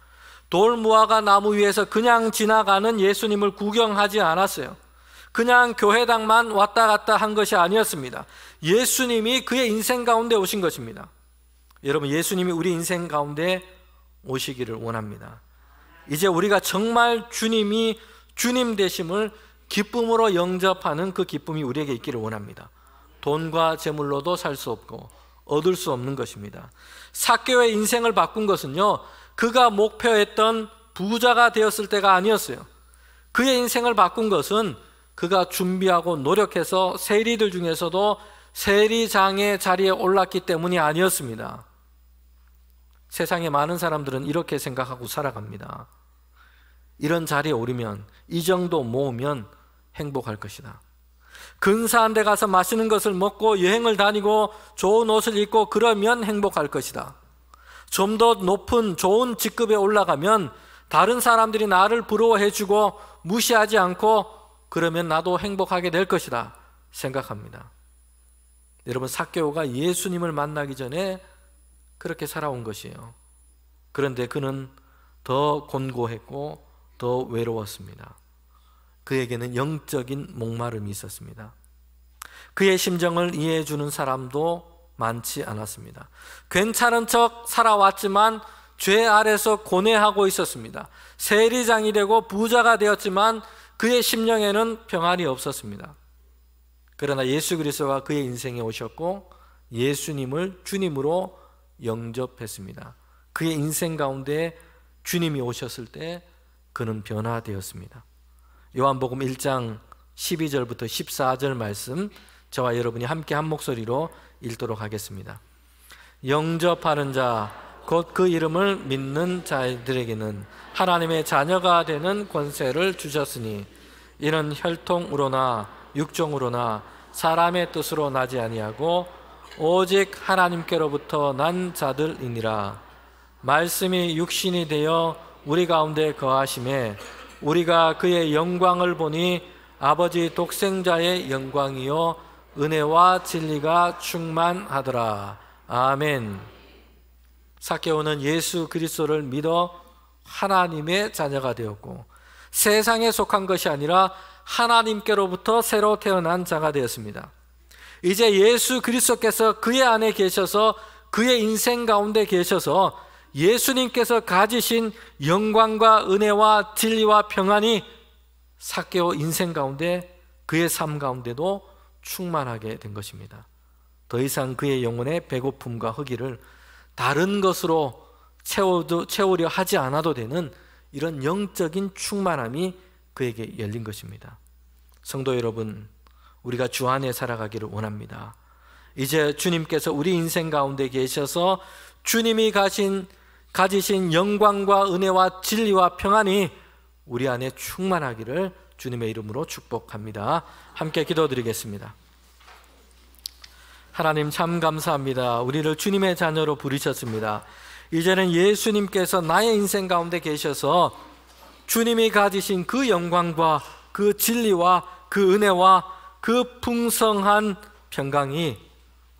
돌무화과 나무 위에서 그냥 지나가는 예수님을 구경하지 않았어요. 그냥 교회당만 왔다 갔다 한 것이 아니었습니다. 예수님이 그의 인생 가운데 오신 것입니다. 여러분, 예수님이 우리 인생 가운데 오시기를 원합니다. 이제 우리가 정말 주님이 주님 되심을 기쁨으로 영접하는 그 기쁨이 우리에게 있기를 원합니다. 돈과 재물로도 살 수 없고 얻을 수 없는 것입니다. 삭개오의 인생을 바꾼 것은요, 그가 목표했던 부자가 되었을 때가 아니었어요. 그의 인생을 바꾼 것은 그가 준비하고 노력해서 세리들 중에서도 세리장의 자리에 올랐기 때문이 아니었습니다. 세상에 많은 사람들은 이렇게 생각하고 살아갑니다. 이런 자리에 오르면, 이 정도 모으면 행복할 것이다. 근사한 데 가서 맛있는 것을 먹고 여행을 다니고 좋은 옷을 입고 그러면 행복할 것이다. 좀 더 높은 좋은 직급에 올라가면 다른 사람들이 나를 부러워해 주고 무시하지 않고 그러면 나도 행복하게 될 것이다 생각합니다. 여러분, 삭개오가 예수님을 만나기 전에 그렇게 살아온 것이에요. 그런데 그는 더 곤고했고 더 외로웠습니다. 그에게는 영적인 목마름이 있었습니다. 그의 심정을 이해해 주는 사람도 많지 않았습니다. 괜찮은 척 살아왔지만 죄 아래서 고뇌하고 있었습니다. 세리장이 되고 부자가 되었지만 그의 심령에는 평안이 없었습니다. 그러나 예수 그리스도가 그의 인생에 오셨고 예수님을 주님으로 영접했습니다. 그의 인생 가운데 주님이 오셨을 때 그는 변화되었습니다. 요한복음 1장 12절부터 14절 말씀, 저와 여러분이 함께 한 목소리로 읽도록 하겠습니다. 영접하는 자, 곧 그 이름을 믿는 자들에게는 하나님의 자녀가 되는 권세를 주셨으니 이는 혈통으로나 육종으로나 사람의 뜻으로 나지 아니하고 오직 하나님께로부터 난 자들이니라. 말씀이 육신이 되어 우리 가운데 거하심에 우리가 그의 영광을 보니 아버지 독생자의 영광이요 은혜와 진리가 충만하더라. 아멘. 삭개오는 예수 그리스도를 믿어 하나님의 자녀가 되었고 세상에 속한 것이 아니라 하나님께로부터 새로 태어난 자가 되었습니다. 이제 예수 그리스도께서 그의 안에 계셔서 그의 인생 가운데 계셔서 예수님께서 가지신 영광과 은혜와 진리와 평안이 삭개오 인생 가운데 그의 삶 가운데도 충만하게 된 것입니다. 더 이상 그의 영혼의 배고픔과 허기를 다른 것으로 채우려 하지 않아도 되는 이런 영적인 충만함이 그에게 열린 것입니다. 성도 여러분, 우리가 주 안에 살아가기를 원합니다. 이제 주님께서 우리 인생 가운데 계셔서 주님이 가지신 영광과 은혜와 진리와 평안이 우리 안에 충만하기를 주님의 이름으로 축복합니다. 함께 기도드리겠습니다. 하나님 참 감사합니다. 우리를 주님의 자녀로 부르셨습니다. 이제는 예수님께서 나의 인생 가운데 계셔서 주님이 가지신 그 영광과 그 진리와 그 은혜와 그 풍성한 평강이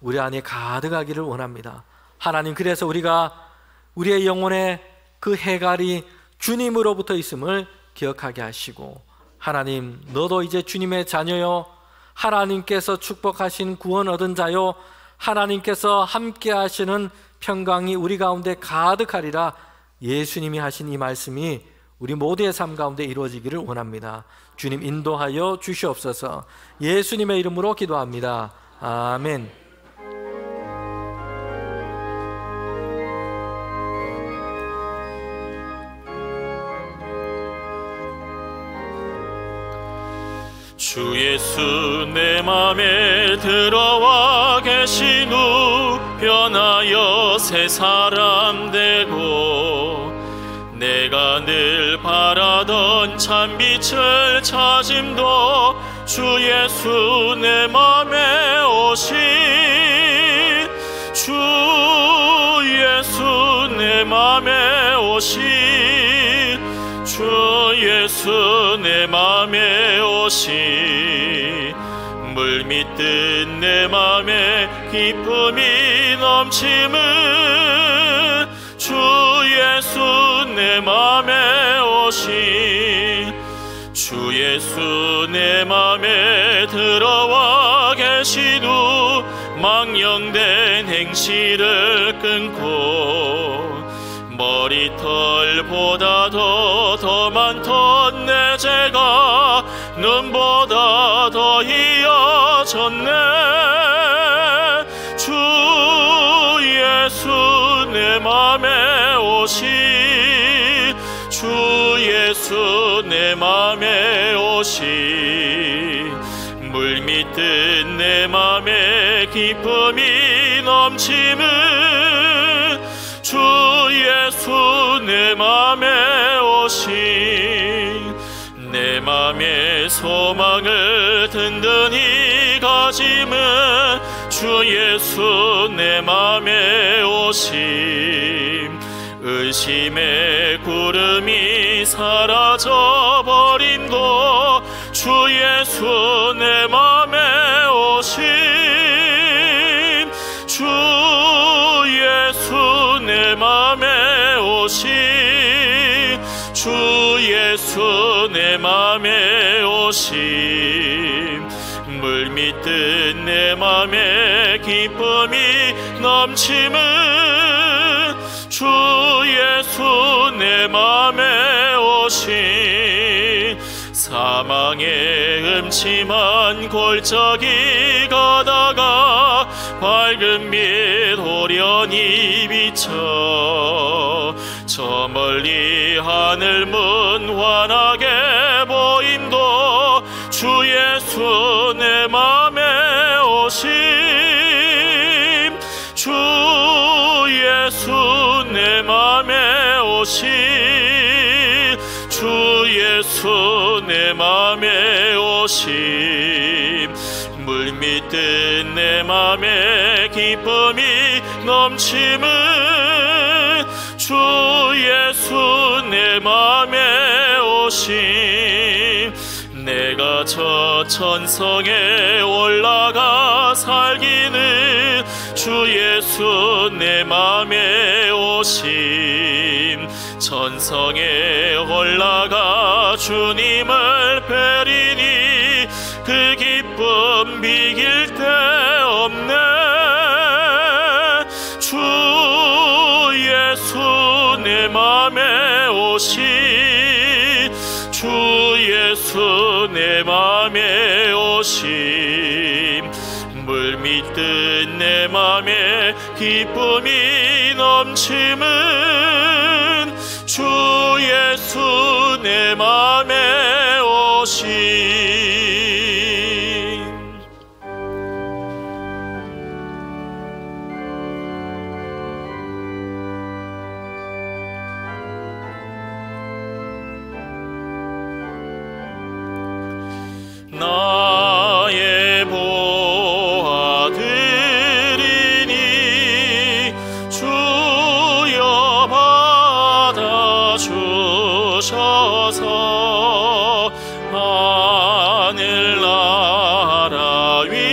우리 안에 가득하기를 원합니다. 하나님, 그래서 우리가 우리의 영혼의 그 해갈이 주님으로부터 있음을 기억하게 하시고, 하나님, 너도 이제 주님의 자녀요, 하나님께서 축복하신 구원 얻은 자요, 하나님께서 함께 하시는 평강이 우리 가운데 가득하리라 예수님이 하신 이 말씀이 우리 모두의 삶 가운데 이루어지기를 원합니다. 주님 인도하여 주시옵소서. 예수님의 이름으로 기도합니다. 아멘. 주 예수 내 맘에 들어와 계신 후 변하여 새 사람 되고, 내가 늘 바라던 참빛을 찾음도 주 예수 내 맘에 오신, 주 예수 내 맘에 오신, 주 예수 내 맘에 오신, 물밑듯 내 맘에 기쁨이 넘침은 주 예수 내 맘에 오신, 주 예수 내 맘에 들어와 계신 후 망령된 행실을 끊고, 머리털보다도 더 많던 내 죄가 눈보다 더 이어졌네. 주 예수 내 맘에 오신, 주 예수 내 맘에 오신, 물밑듯 내 맘에 기쁨이 넘침은 주 예수 내 맘에 오신, 내 맘의 소망을 든든히 가짐은 주 예수 내 맘에 오신, 의심의 구름이 사라져버림도 주 예수 내 맘에 오신, 주 예수 내 맘에 오신, 주 예수 내 맘에 오신, 물밑듯 내 맘에 기쁨이 넘침은 주 예수 내 맘에 오신, 사망의 음침한 골짜기 가다가 밝은 빛 호련히 비쳐, 저 멀리 하늘문 환하게 보임도 주 예수 내 맘에 오심, 주 예수 내 맘에 오심, 주 예수 내 맘에 오심, 물밑듯 내 맘에 기쁨이 넘침은 주 예수 내 맘에 오심, 내가 저 천성에 올라가 살기는 주 예수 내 맘에 오심, 천성에 올라가 주님을 뵈리니 그 기쁨 비길 데 없네. 주 예수 내 맘에 오신, 주 예수 내 맘에 오신, 물밑듯 내 기쁨이 넘치는 주 예수 내 맘에 오신 나의 보아들이니 주여 받아주셔서 하늘나라 위하여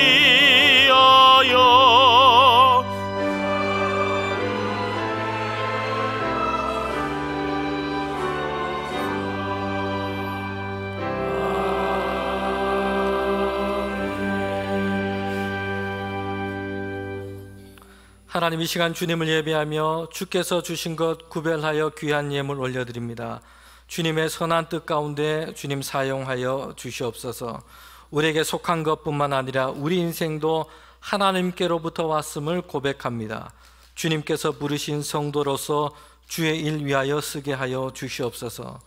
하나님, 이 시간 주님을 예배하며 주께서 주신 것 구별하여 귀한 예물 올려드립니다. 주님의 선한 뜻 가운데 주님 사용하여 주시옵소서. 우리에게 속한 것뿐만 아니라 우리 인생도 하나님께로부터 왔음을 고백합니다. 주님께서 부르신 성도로서 주의 일 위하여 쓰게 하여 주시옵소서.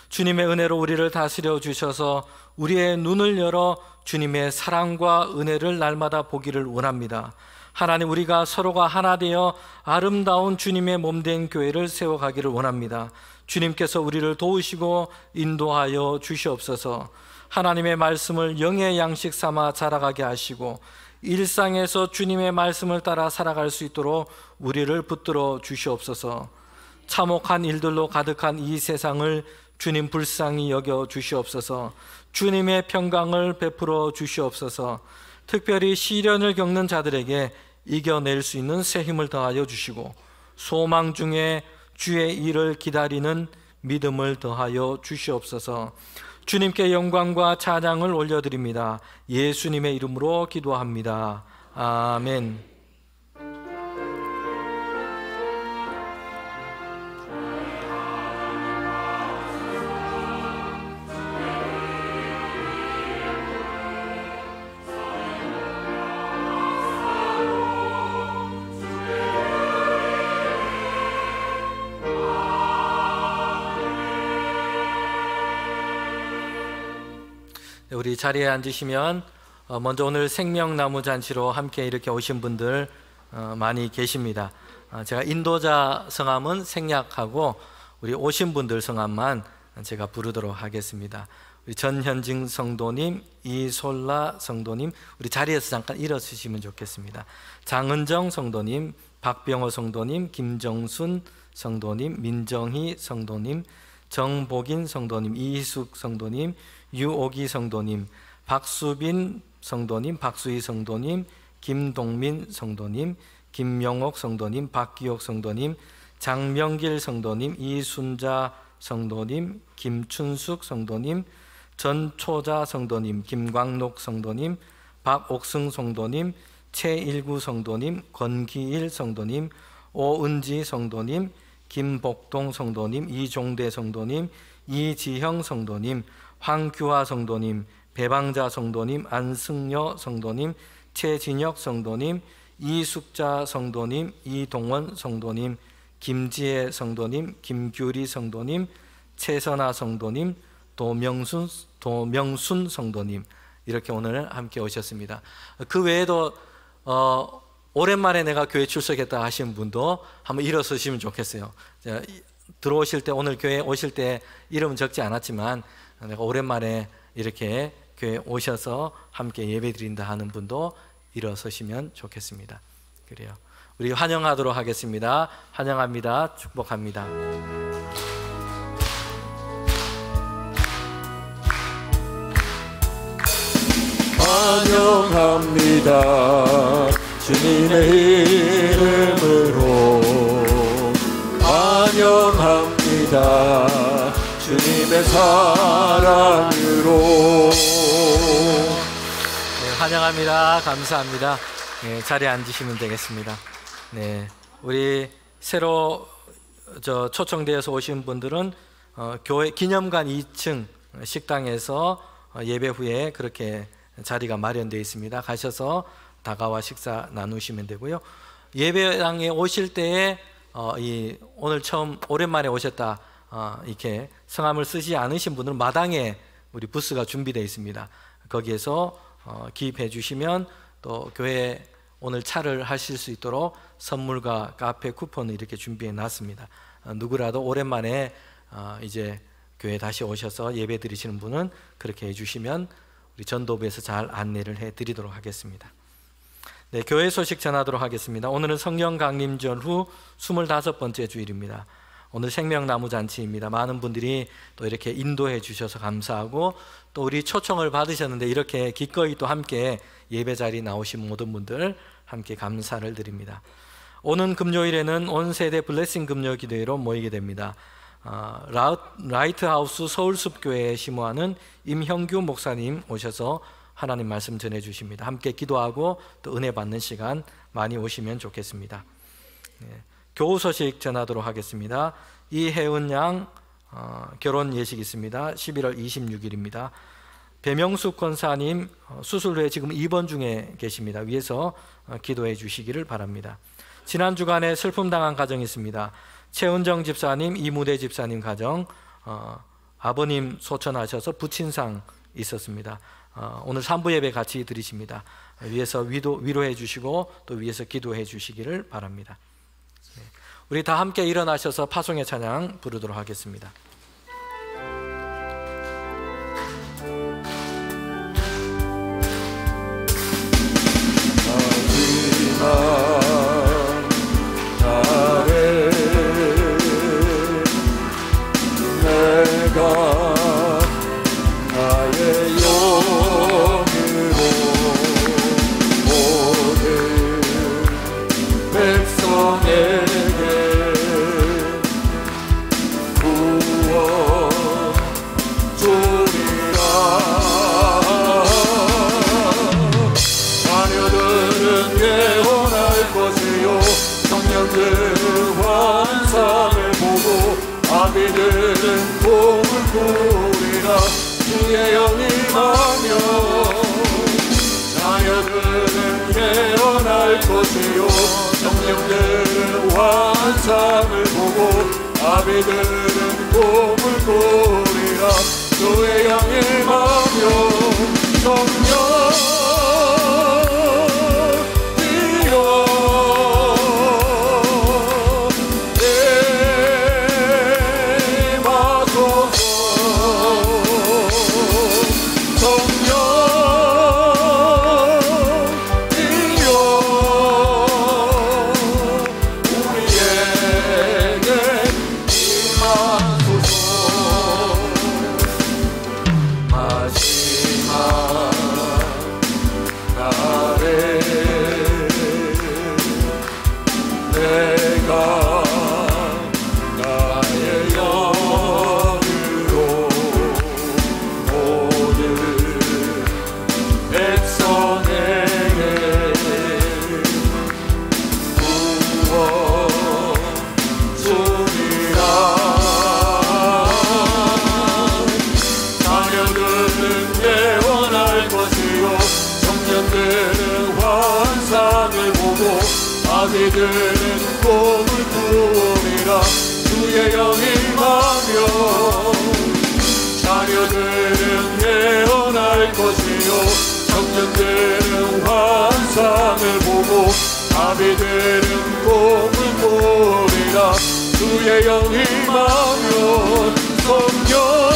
주님의 은혜로 우리를 다스려 주셔서 우리의 눈을 열어 주님의 사랑과 은혜를 날마다 보기를 원합니다. 하나님, 우리가 서로가 하나 되어 아름다운 주님의 몸된 교회를 세워가기를 원합니다. 주님께서 우리를 도우시고 인도하여 주시옵소서. 하나님의 말씀을 영의 양식 삼아 자라가게 하시고 일상에서 주님의 말씀을 따라 살아갈 수 있도록 우리를 붙들어 주시옵소서. 참혹한 일들로 가득한 이 세상을 주님 불쌍히 여겨 주시옵소서. 주님의 평강을 베풀어 주시옵소서. 특별히 시련을 겪는 자들에게 이겨낼 수 있는 새 힘을 더하여 주시고 소망 중에 주의 일을 기다리는 믿음을 더하여 주시옵소서. 주님께 영광과 찬양을 올려드립니다. 예수님의 이름으로 기도합니다. 아멘. 우리 자리에 앉으시면 먼저 오늘 생명나무 잔치로 함께 이렇게 오신 분들 많이 계십니다. 제가 인도자 성함은 생략하고 우리 오신 분들 성함만 제가 부르도록 하겠습니다. 우리 전현징 성도님, 이솔라 성도님, 우리 자리에서 잠깐 일어서시면 좋겠습니다. 장은정 성도님, 박병호 성도님, 김정순 성도님, 민정희 성도님, 정복인 성도님, 이희숙 성도님, 유오기 성도님, 박수빈 성도님, 박수희 성도님, 김동민 성도님, 김명옥 성도님, 박기옥 성도님, 장명길 성도님, 이순자 성도님, 김춘숙 성도님, 전초자 성도님, 김광록 성도님, 박옥승 성도님, 최일구 성도님, 권기일 성도님, 오은지 성도님, 김복동 성도님, 이종대 성도님, 이지형 성도님, 황규화 성도님, 배방자 성도님, 안승여 성도님, 최진혁 성도님, 이숙자 성도님, 이동원 성도님, 김지혜 성도님, 김규리 성도님, 최선아 성도님, 도명순 성도님, 이렇게 오늘 함께 오셨습니다. 그 외에도 오랜만에 내가 교회 출석했다 하신 분도 한번 일어서시면 좋겠어요. 들어오실 때, 오늘 교회 오실 때 이름은 적지 않았지만 내가 오랜만에 이렇게 교회 오셔서 함께 예배 드린다 하는 분도 일어서시면 좋겠습니다. 그래요. 우리 환영하도록 하겠습니다. 환영합니다. 축복합니다. 환영합니다. 주님의 이름으로 환영합니다. 주님의 사랑으로. 네, 환영합니다. 감사합니다. 네, 자리에 앉으시면 되겠습니다. 네, 우리 새로 초청되어서 오신 분들은 교회 기념관 2층 식당에서 예배 후에 그렇게 자리가 마련되어 있습니다. 가셔서 다가와 식사 나누시면 되고요. 예배당에 오실 때에 오늘 처음 오랜만에 오셨다 이렇게 성함을 쓰지 않으신 분들은 마당에 우리 부스가 준비되어 있습니다. 거기에서 기입해 주시면 또 교회 오늘 차를 하실 수 있도록 선물과 카페 쿠폰을 이렇게 준비해 놨습니다. 누구라도 오랜만에 이제 교회 다시 오셔서 예배 드리시는 분은 그렇게 해주시면 우리 전도부에서 잘 안내를 해드리도록 하겠습니다. 네, 교회 소식 전하도록 하겠습니다. 오늘은 성령 강림절 후 25번째 주일입니다. 오늘 생명나무 잔치입니다. 많은 분들이 또 이렇게 인도해 주셔서 감사하고, 또 우리 초청을 받으셨는데 이렇게 기꺼이 또 함께 예배 자리 나오신 모든 분들 함께 감사를 드립니다. 오는 금요일에는 온 세대 블레싱 금요 기도회로 모이게 됩니다. 라이트하우스 서울숲교회에 심호하는 임형규 목사님 오셔서 하나님 말씀 전해 주십니다. 함께 기도하고 또 은혜 받는 시간 많이 오시면 좋겠습니다. 교우 소식 전하도록 하겠습니다. 이혜은 양 결혼 예식 있습니다. 11월 26일입니다. 배명숙 권사님 수술 후에 지금 입원 중에 계십니다. 위에서 기도해 주시기를 바랍니다. 지난 주간에 슬픔 당한 가정이 있습니다. 최은정 집사님, 이무대 집사님 가정, 아버님 소천하셔서 부친상 있었습니다. 오늘 3부 예배 같이 드리십니다. 위에서 위로해 주시고 또 위에서 기도해 주시기를 바랍니다. 우리 다 함께 일어나셔서 파송의 찬양 부르도록 하겠습니다. 아비들은 복을 꾸리라 주의 영이 임하며 자녀들은 예언할 것이요 성령들은 환상을 보고 아비들은 복을 꾸리라 주의 영이 임하며 성령 아비들은 복을 꾸리라 주의 영이 임하며 자녀들은 예언할 것이요 청년들은 환상을 보고 아비들은 복을 꾸리라 주의 영이 임하며 성령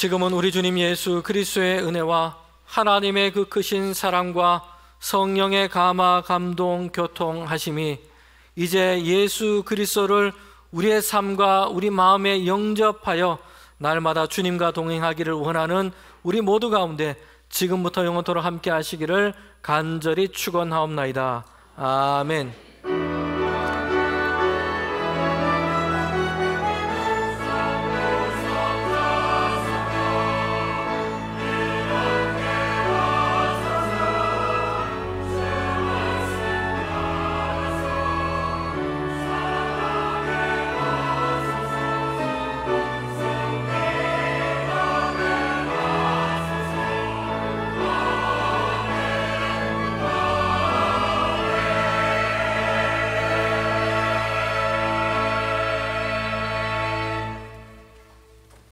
지금은 우리 주님 예수 그리스도의 은혜와 하나님의 그 크신 사랑과 성령의 감화 감동 교통하심이 이제 예수 그리스도를 우리의 삶과 우리 마음에 영접하여 날마다 주님과 동행하기를 원하는 우리 모두 가운데 지금부터 영원토록 함께 하시기를 간절히 축원하옵나이다. 아멘.